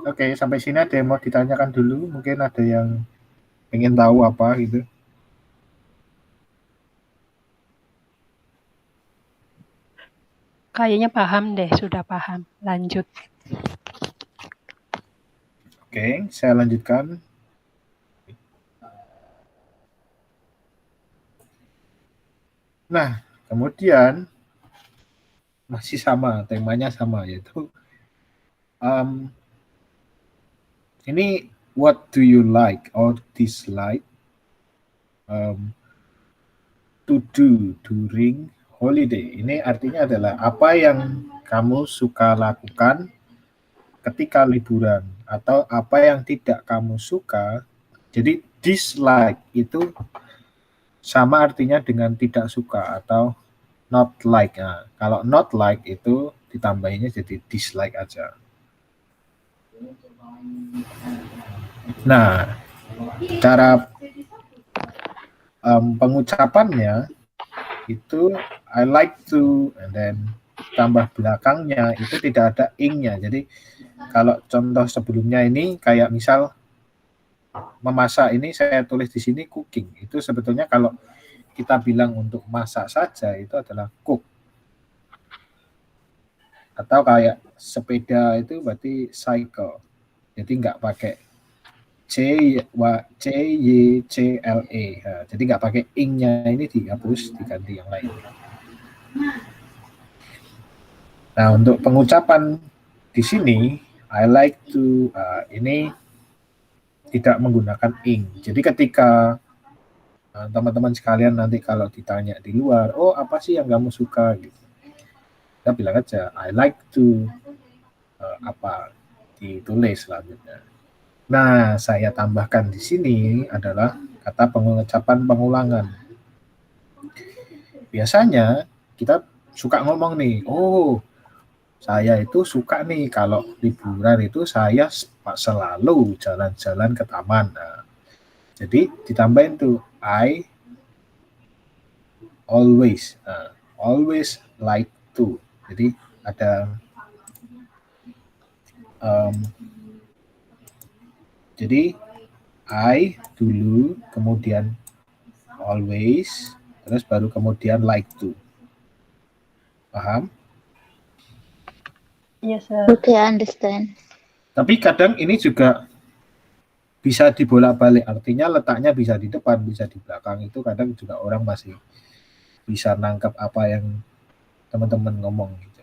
Oke, sampai sini ada yang mau ditanyakan dulu? Mungkin ada yang pengen tahu apa gitu. Kayaknya paham deh, sudah paham. Lanjut. Oke, saya lanjutkan. Nah, kemudian masih sama, temanya sama, yaitu ini what do you like or dislike to do during holiday. Ini artinya adalah apa yang kamu suka lakukan ketika liburan atau apa yang tidak kamu suka. Jadi dislike itu sama artinya dengan tidak suka atau not like. Nah, kalau not like itu ditambahinnya jadi dislike aja. Nah, cara pengucapannya itu I like to, and then tambah belakangnya itu tidak ada ing-nya. Jadi kalau contoh sebelumnya ini kayak misal memasak, ini saya tulis di sini cooking. Itu sebetulnya kalau kita bilang untuk masak saja itu adalah cook. Atau kayak sepeda itu berarti cycle. Jadi nggak pakai C Y C L E. Nah, jadi nggak pakai ing-nya, ini dihapus, diganti yang lain. Nah, untuk pengucapan di sini I like to ini tidak menggunakan ing. Jadi ketika teman-teman sekalian nanti kalau ditanya di luar, oh apa sih yang kamu suka gitu, kita bilang aja I like to apa, ditulis selanjutnya. Nah, saya tambahkan di sini adalah kata pengucapan pengulangan. Biasanya kita suka ngomong nih, oh saya itu suka nih kalau liburan itu saya selalu jalan-jalan ke taman. Nah, jadi ditambahin tuh I always, always like to. Jadi ada jadi I dulu, kemudian always, terus baru kemudian like to. Paham? Yes, sir. Okay, I understand. Tapi kadang ini juga bisa dibolak-balik, artinya letaknya bisa di depan, bisa di belakang. Itu kadang juga orang masih bisa nangkap apa yang teman-teman ngomong gitu.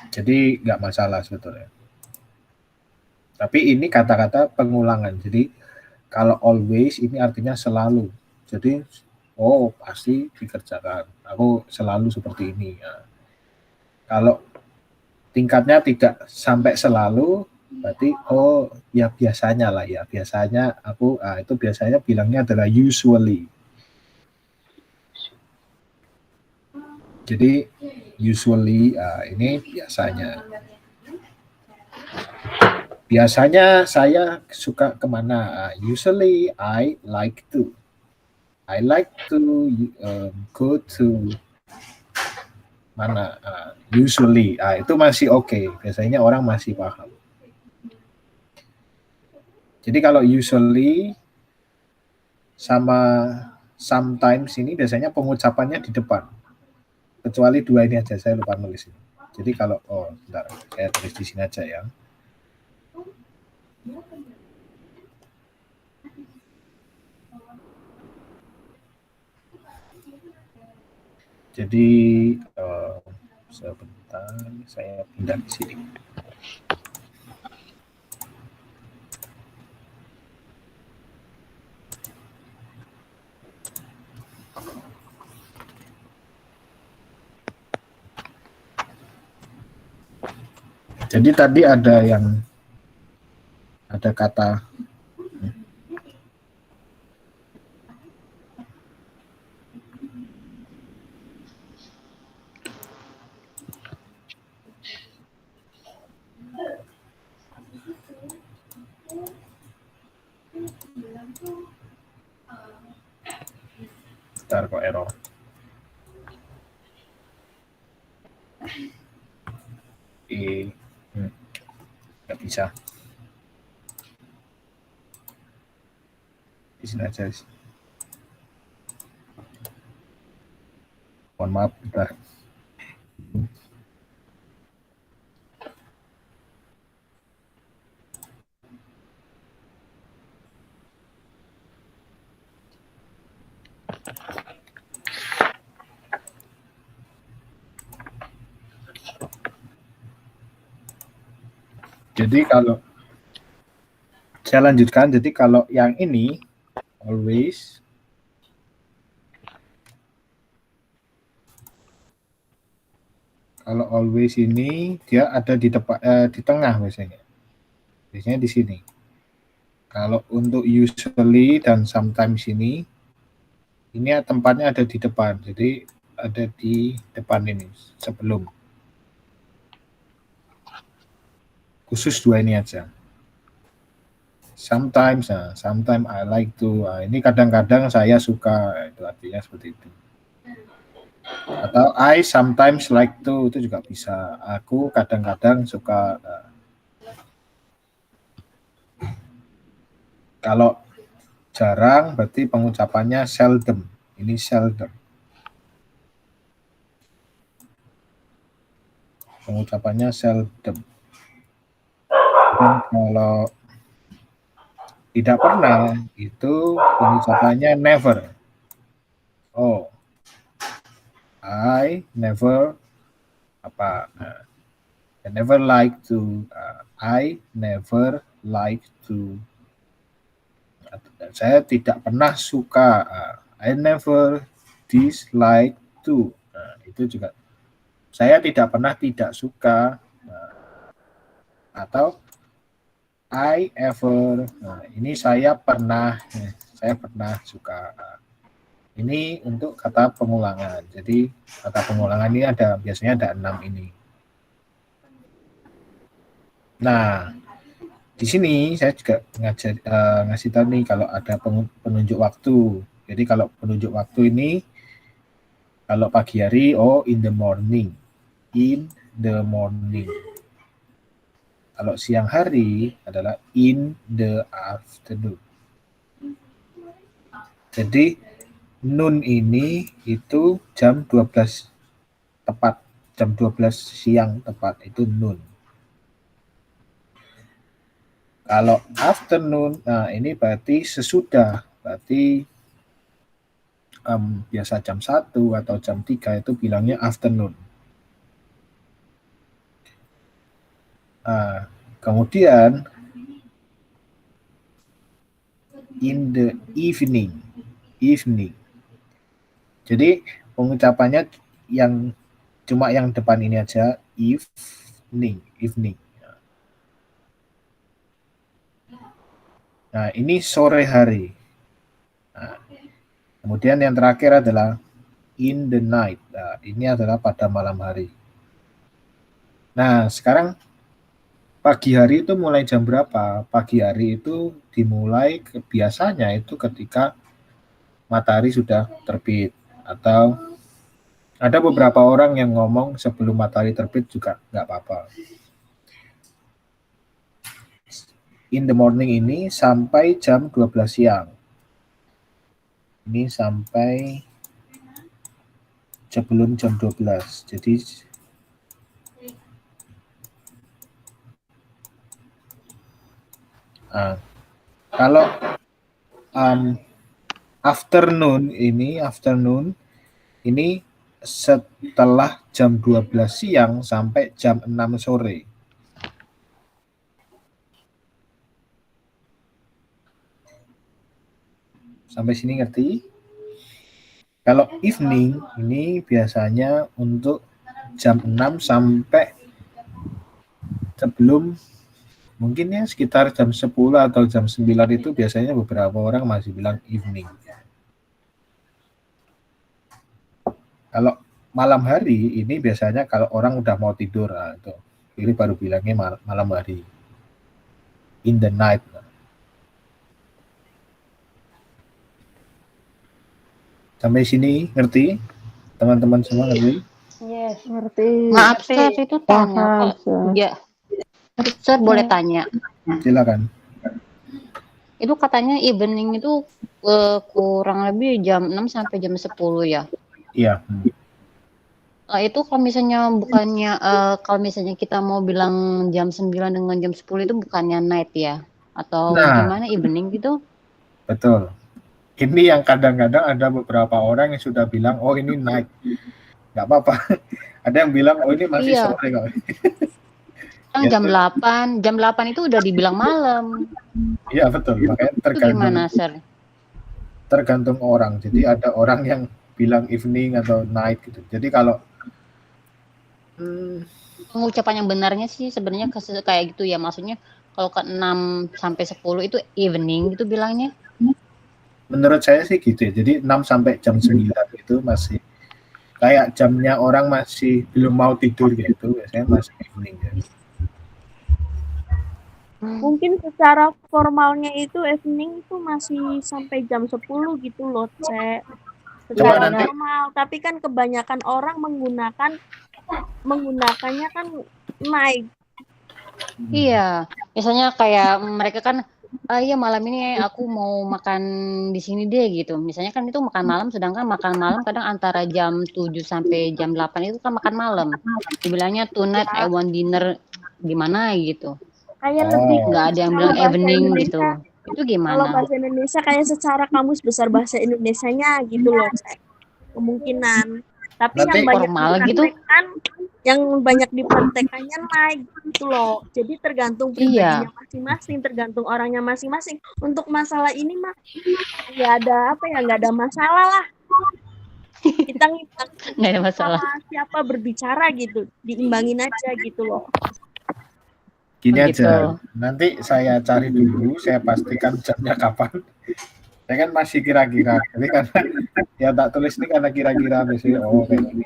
Jadi nggak masalah sebetulnya. Tapi ini kata-kata pengulangan. Jadi kalau always ini artinya selalu. Jadi oh pasti dikerjakan. Aku selalu seperti ini. Ya. Kalau tingkatnya tidak sampai selalu, berarti oh ya biasanya lah ya. Biasanya aku itu biasanya bilangnya adalah usually. Jadi usually ini biasanya. Biasanya saya suka kemana? Usually I like to. I like to go to mana? Usually. Itu masih oke. Biasanya orang masih paham. Jadi kalau usually sama sometimes ini biasanya pengucapannya di depan. Kecuali dua ini aja, saya lupa nulis ini. Jadi kalau, bentar, saya tulis di sini aja ya. Jadi sebentar, saya pindah ke sini. Jadi tadi ada kata bentar kok error. Nggak bisa. Di sini aja. Mohon maaf, bentar. Jadi kalau saya lanjutkan, jadi kalau yang ini always ini dia ada di depan, di tengah biasanya di sini. Kalau untuk usually dan sometimes ini tempatnya ada di depan, jadi ada di depan ini sebelum. Khusus dua ini aja. Sometimes I like to. Ini kadang-kadang saya suka, itu artinya seperti itu. Atau I sometimes like to, itu juga bisa. Aku kadang-kadang suka. Kalau jarang berarti pengucapannya seldom. Ini seldom. Pengucapannya seldom. Dan kalau tidak pernah, itu pengucapannya never. Oh, I never apa? I never like to. I never like to. Saya tidak pernah suka. I never dislike to. Itu juga. Saya tidak pernah tidak suka. Atau I ever. Ini saya pernah suka. Ini untuk kata pengulangan. Jadi kata pengulangan ini biasanya ada 6 ini. Nah, di sini saya juga ngasih tahu nih kalau ada penunjuk waktu. Jadi kalau penunjuk waktu ini, kalau pagi hari, in the morning. In the morning. Kalau siang hari adalah in the afternoon. Jadi, noon ini itu jam 12 tepat. Jam 12 siang tepat, itu noon. Kalau afternoon, ini berarti sesudah, berarti biasa jam 1 atau jam 3 itu bilangnya afternoon. Kemudian in the evening. Jadi pengucapannya cuma yang depan ini aja, evening. Nah, ini sore hari. Nah, kemudian yang terakhir adalah in the night. Nah, ini adalah pada malam hari. Nah, sekarang pagi hari itu mulai jam berapa? Pagi hari itu dimulai biasanya itu ketika matahari sudah terbit. Atau ada beberapa orang yang ngomong sebelum matahari terbit juga nggak apa-apa. In the morning ini sampai jam 12 siang. Ini sampai sebelum jam 12. Jadi kalau afternoon ini setelah jam 12 siang sampai jam 6 sore. Sampai sini ngerti? Kalau evening ini biasanya untuk jam 6 sampai sebelum mungkin ya sekitar jam 10 atau jam 9 itu biasanya beberapa orang masih bilang evening. Kalau malam hari ini biasanya kalau orang udah mau tidur, ini baru bilangnya malam hari. In the night. Sampai sini ngerti? Teman-teman semua ngerti? Yes, ngerti. Maaf, Sir, itu tanya. Ya, Sir boleh tanya? Silakan. Itu katanya evening itu kurang lebih jam 6 sampai jam 10 ya? Iya. Itu kalau misalnya kalau misalnya kita mau bilang jam 9 dengan jam 10 itu bukannya night ya? Atau gimana evening gitu? Betul. Ini yang kadang-kadang ada beberapa orang yang sudah bilang, ini night. Nggak apa-apa. Ada yang bilang, ini masih sore kok. Jam 8 itu udah dibilang malam. Iya, betul. Makanya itu gimana, Sir? Tergantung orang. Jadi ada orang yang bilang evening atau night gitu. Jadi kalau pengucapan yang benarnya sih sebenarnya kayak gitu ya. Maksudnya kalau ke 6 sampai 10 itu evening gitu bilangnya. Menurut saya sih gitu ya. Jadi 6 sampai jam 9 itu masih kayak jamnya orang masih belum mau tidur gitu. Biasanya masih evening ya. Mungkin secara formalnya itu evening itu masih sampai jam 10 gitu loh, secara normal. Tapi kan kebanyakan orang menggunakannya kan night. Iya, misalnya kayak mereka kan, iya malam ini aku mau makan di sini deh gitu. Misalnya kan itu makan malam, sedangkan makan malam kadang antara jam 7 sampai jam 8 itu kan makan malam. Dibilangnya tonight I want dinner gimana gitu. Kayak lebih nggak ada yang bilang evening gitu. Itu gimana? Kalau bahasa Indonesia kayak secara kamus besar bahasa Indonesianya gitu loh, kemungkinan. Tapi Nanti yang banyak formal gitu. dipraktekkan, yang banyak dipraktekannya naik gitu loh. Jadi tergantung pribadinya Iya, masing-masing, tergantung orangnya masing-masing. Untuk masalah ini mah nggak ada apa ya, nggak ada masalah lah. Kita ngimbangi nggak ada masalah. sama siapa berbicara gitu, diimbangin aja gitu loh. Gini Begitu. aja, nanti saya cari dulu, saya pastikan jamnya kapan. Saya kan masih kira-kira, jadi karena ya tak tulis ini karena kira-kira besok kayak gini.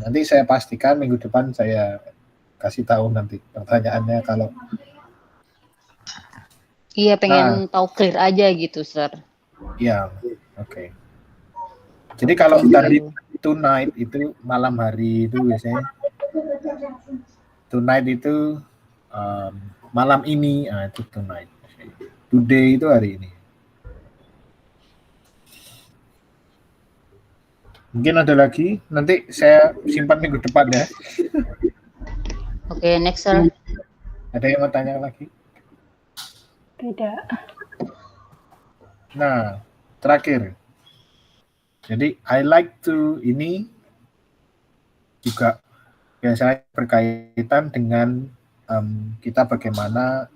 Nanti saya pastikan minggu depan saya kasih tahu nanti pertanyaannya kalau. Iya, pengen tahu clear aja gitu, Sir. Ya, oke. Jadi kalau tadi tonight itu malam hari itu biasanya. Tonight itu malam ini, itu tonight. Today itu hari ini. Mungkin ada lagi, nanti saya simpan minggu depan ya. Oke, next, Sir. Ada yang mau tanya lagi? Tidak. Nah, terakhir. Jadi, I like to ini juga biasanya berkaitan dengan kita bagaimana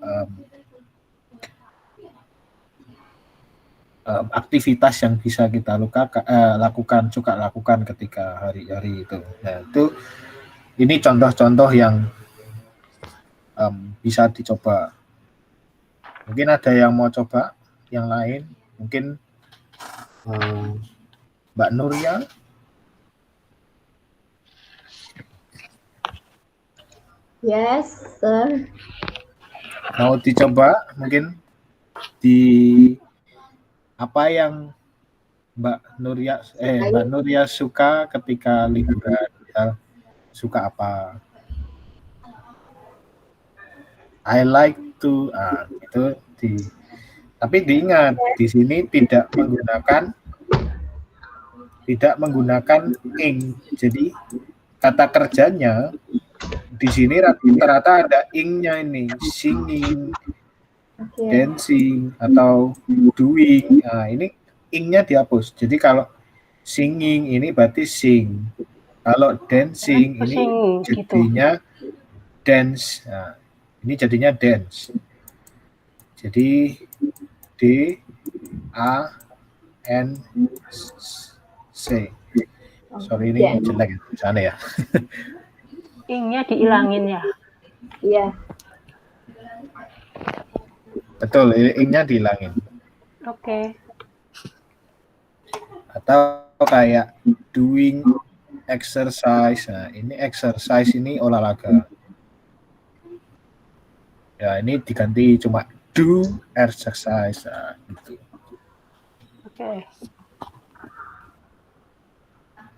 aktivitas yang bisa kita lakukan ketika hari-hari itu. Nah, itu ini contoh-contoh yang bisa dicoba. Mungkin ada yang mau coba, yang lain, mungkin Mbak Nuria. Yes, sir. Mau dicoba, mungkin di apa yang Mbak Nuria suka ketika liburan, ya, suka apa? I like to, itu tapi diingat di sini tidak menggunakan ing. Jadi kata kerjanya di sini rata-rata ada ing-nya ini, singing, dancing atau doing. Nah, ini ing-nya dihapus. Jadi kalau singing ini berarti sing. Kalau dancing ini jadinya dance. Nah, ini jadinya dance. Jadi D A N C. Sorry ini jelek ya sana ya. Ing-nya dihilangin ya. Iya. Betul, ing-nya dihilangin. Oke. Atau kayak doing exercise. Nah, ini exercise ini olahraga. Ya, ini diganti cuma do exercise. Nah, gitu. Oke.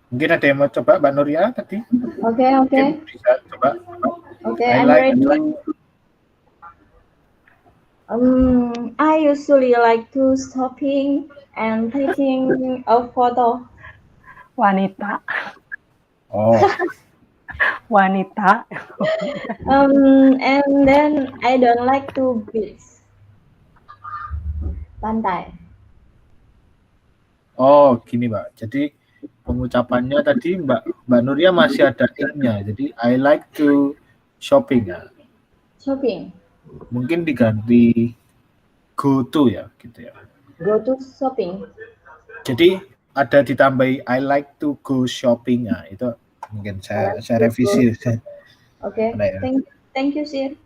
Mungkin ada yang mau coba, Mbak Nuria tadi? Oke. Mungkin bisa coba. Oke, I'm ready. I usually like to shopping and taking a photo. Wanita. Oh. Wanita. And then I don't like to beach. Pantai. Oh, gini, Mbak. Jadi pengucapannya tadi Mbak Nuria masih ada ing-nya. Jadi I like to shopping ya. Shopping. Mungkin diganti go to ya, gitu ya. Go to shopping. Jadi ada ditambahi I like to go shopping ya. Itu mungkin saya revisi. Oke. Ya? Thank you, sir.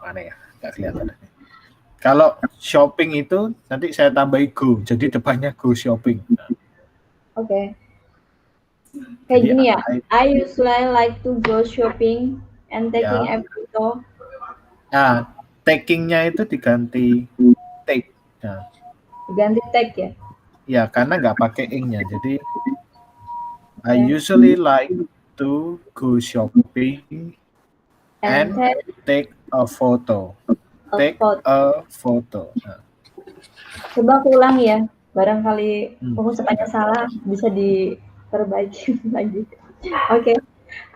Mana ya? Nggak kelihatan. Kalau shopping itu nanti saya tambahi go. Jadi depannya go shopping. Oke. Kayak Jadi, gini ya. I usually like to go shopping and taking a photo. Nah, taking-nya itu diganti take. Nah, Diganti take ya? ya, karena nggak pakai ing-nya. Jadi I usually like to go shopping and take a photo. Take a photo. Nah. Coba aku ulang ya. Barangkali pengucapannya salah, bisa diperbaiki lagi. Oke.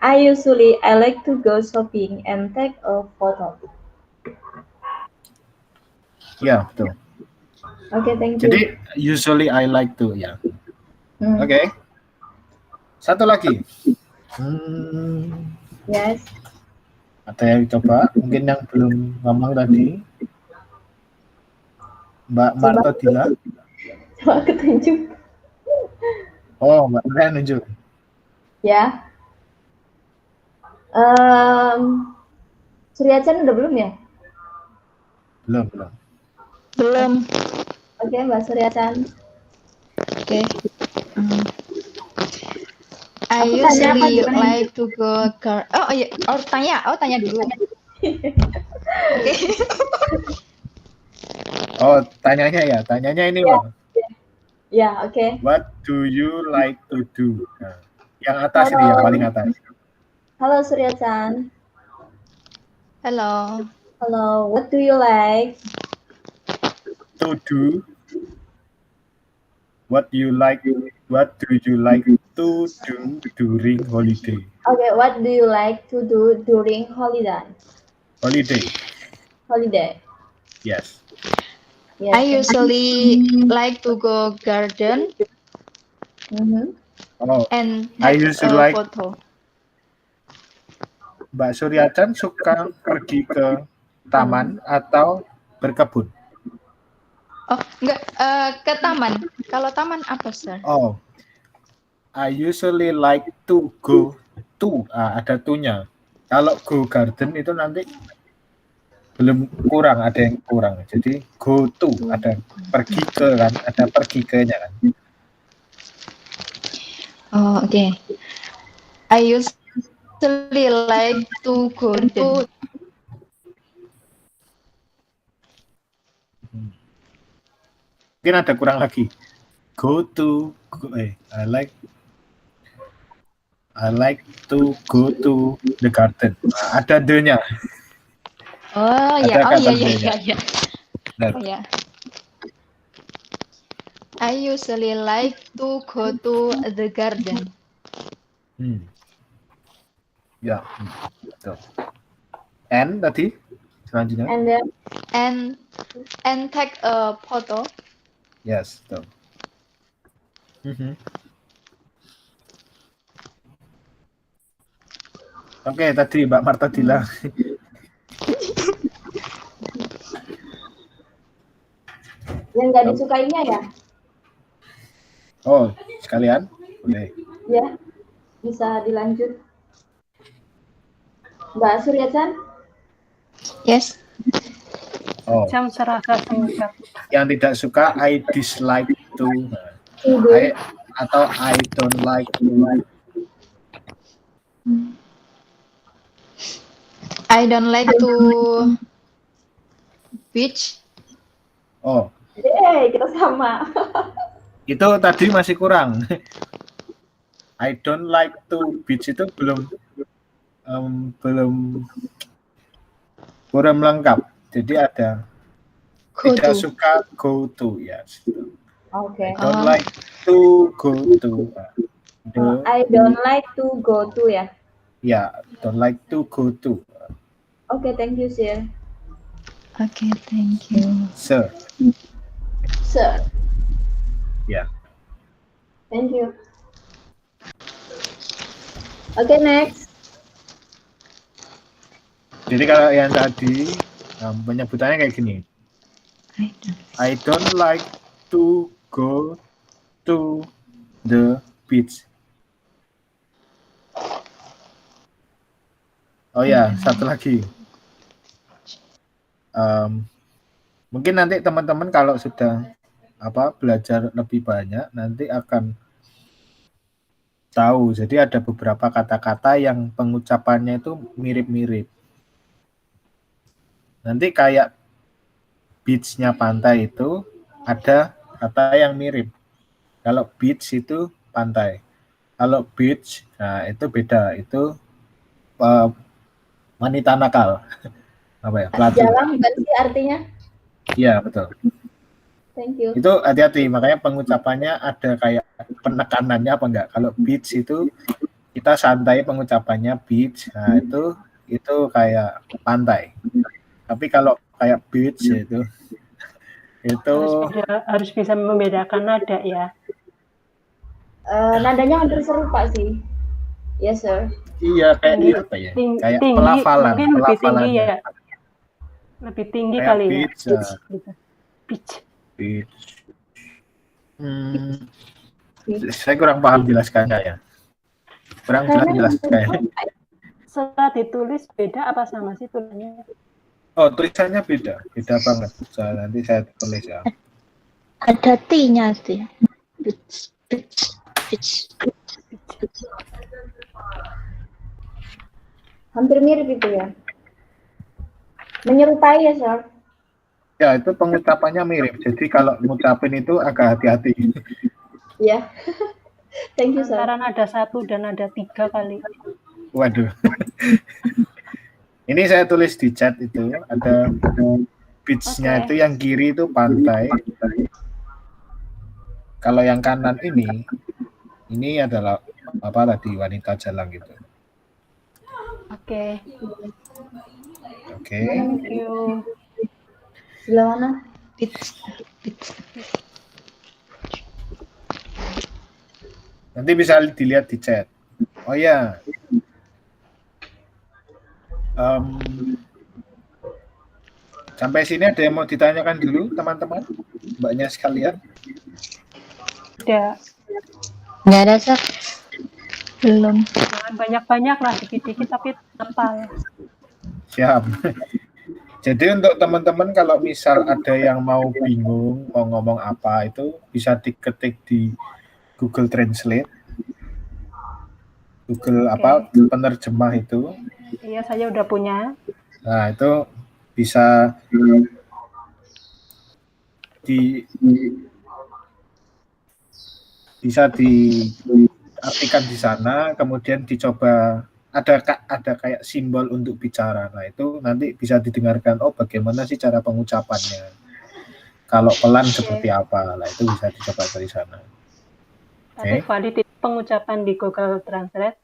I like to go shopping and take a photo. Ya, betul. Oke, thank you. Jadi usually I like to ya. Oke. Satu lagi. Yes. Ada yang coba? Mungkin yang belum ngomong tadi. Mbak Marta Dila. Coba ketunjuk. Oh, Mbak Marta nunjuk. Ya. Suryachan udah belum ya? Belum. Belum. Oke, Mbak Suryachan. Okay. I usually like to go tanya dulu. Oke. Oh, tanyanya ini loh. Ya, oke. What do you like to do? Nah, yang atas ini, yang paling atas. Halo Suryachan. Hello. Hello, what do you like To do. What do you like to do during holiday? Okay, what do you like to do during holiday? Holiday. Yes. Yes. I usually like to go garden and I take usually a like. photo. Mbak Suryachan suka pergi ke taman atau berkebun? Oh, enggak, ke taman. Kalau taman apa, sir? Oh, I usually like to go to. Ada to-nya. Kalau go garden itu nanti belum kurang, ada yang kurang. Jadi go to, ada pergi ke kan, ada pergi ke-nya kan. Oh, okay. I usually like to go to. Mungkin ada kurang lagi. I like to go to the garden. Ada the-nya. Oh ya, iya. Oh ya. I usually like to go to the garden. Ya, betul. And tadi selanjutnya. And then and take a photo. Yes, betul. Oke, tadi Mbak Marta Dila. yang nggak disukainya ya? Oh, sekalian? Boleh. Ya, bisa dilanjut. Mbak Suryachan? Yes. Oh. Jam serasa singkat. Yang tidak suka I dislike to. Atau I don't like to. I don't like to beach. Oh. Kita sama. Itu tadi masih kurang. I don't like to beach itu belum lengkap. Jadi ada tidak suka go to, yes. Okay. I don't like to go to. I don't like to go to ya. Ya, don't like to go to. Okay, thank you, sir. Okay, thank you. Sir. Sir. Ya. Thank you. Okay, next. Jadi kalau yang tadi penyebutannya kayak gini. I don't like to go to the beach. Oh ya, satu lagi. Mungkin nanti teman-teman kalau sudah belajar lebih banyak nanti akan tahu. Jadi ada beberapa kata-kata yang pengucapannya itu mirip-mirip. Nanti kayak beach-nya pantai itu ada kata yang mirip. Kalau beach itu pantai. Kalau beach, nah itu beda. Itu wanita nakal. Pelatu. Jalan bukan sih artinya? Iya, betul. Thank you. Itu hati-hati, makanya pengucapannya ada kayak penekanannya apa enggak. Kalau beach itu kita santai pengucapannya beach. Nah, itu kayak pantai. Tapi kalau kayak beach itu Itu harus bisa membedakan nada ya. Nadanya hampir serupa sih. Yes, sir. iya kayak apa ya? Kayak Tinggi, pelafalan, mungkin lebih tinggi pelafalannya. ya. Lebih tinggi Kayak kali ya. pitch, Gitu. Pitch. pitch. Saya kurang paham jelaskannya ya. Kurang jelas kayaknya. Setelah ditulis beda apa sama sih tulisannya? Oh, tulisannya beda banget. Nanti saya tulis ya. Ada T-nya sih. Pitch. Hampir mirip itu ya. Menyerupai ya, sir. Ya, itu pengucapannya mirip. Jadi kalau ngucapin itu agak hati-hati. Iya. Thank you, sir. Antara nada 1 dan nada 3 kali. Waduh. Ini saya tulis di chat itu, ada beach-nya itu yang kiri itu pantai. Kalau yang kanan ini adalah apa tadi, wanita jalan gitu. Oke. Thank you. Sebelah mana? Pitch. Nanti bisa dilihat di chat. Oh ya. Sampai sini ada yang mau ditanyakan dulu teman-teman? Mbaknya sekalian? Ada. Nggak ada, Sir. Belum. Jangan banyak-banyak lah, dikit-dikit tapi hafal. Siap. Jadi untuk teman-teman kalau misal ada yang mau bingung mau ngomong apa itu bisa diketik di Google Translate. Google penerjemah itu. Iya, saya udah punya. Nah, itu bisa diartikan di sana, kemudian dicoba ada kayak simbol untuk bicara. Nah, itu nanti bisa didengarkan, oh bagaimana sih cara pengucapannya. Kalau pelan seperti apa. Nah, itu bisa dicoba dari sana. Tapi valid pengucapan di Google Translate?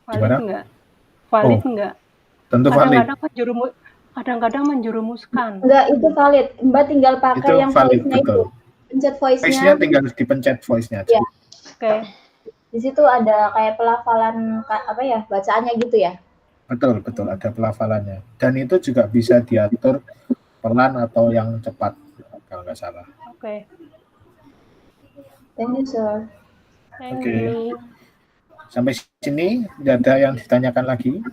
Valid enggak? Valid enggak? Tentu valid. Kadang-kadang menjurumuskan. Enggak, itu valid. Mbak tinggal pakai itu yang valid, voice-nya itu. Pencet voice-nya. Voice-nya tinggal dipencet voice-nya aja. Ya. Oke. Di situ ada kayak pelafalan bacaannya gitu ya. Betul, ada pelafalannya. Dan itu juga bisa diatur pelan atau yang cepat kalau nggak salah. Oke. Thank you, sir. Thank you. Sampai sini tidak ada yang ditanyakan lagi?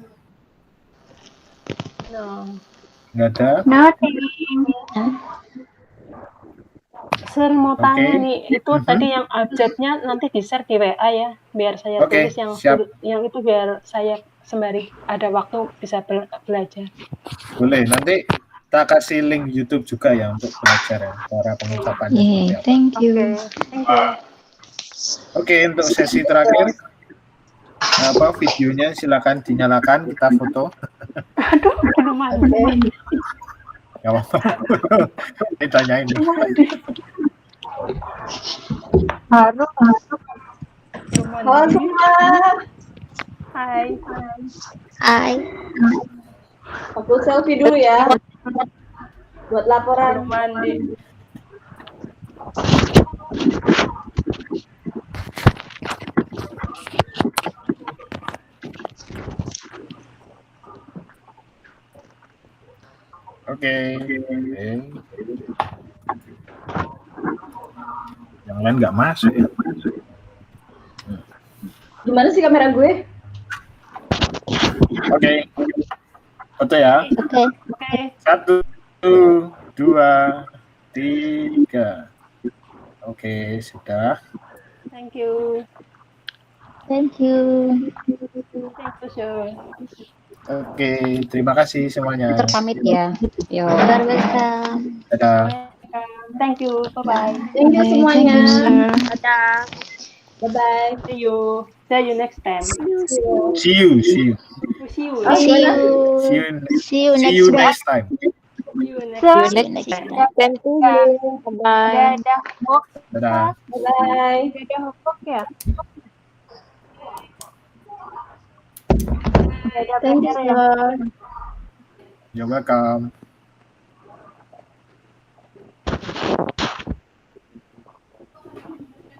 No. Nggak ada? Nothing. Sir mau tanya nih, itu tadi yang abjadnya nanti di-share di WA ya, biar saya tulis yang itu biar saya sembari ada waktu bisa belajar. Boleh, nanti kita kasih link YouTube juga ya untuk belajar ya, cara pengucapannya. Thank you. Oke, untuk sesi terakhir, videonya silakan dinyalakan, kita foto. Aduh, belum mandi. Gak apa-apa. Ditanyain. Halo semua. Hai. Aku selfie dulu ya. Buat laporan. Mandi. Oke. Yang lain nggak masuk ya. Gimana sih kamera gue? Oke. Foto ya. Oke. 1, 2, 3. Oke, sudah. Thank you. Thank you. Thank you, sir. Oke, terima kasih semuanya. Terpamit ya. Yo. Welcome. Dadah. Thank you. Bye-bye. Thank you semuanya. Dadah. Bye-bye. See you next time. See you. See you next time. next time. Thank you. Bye. Dadah. Bye. Dadah homework ya. Thank you, sir. You're welcome.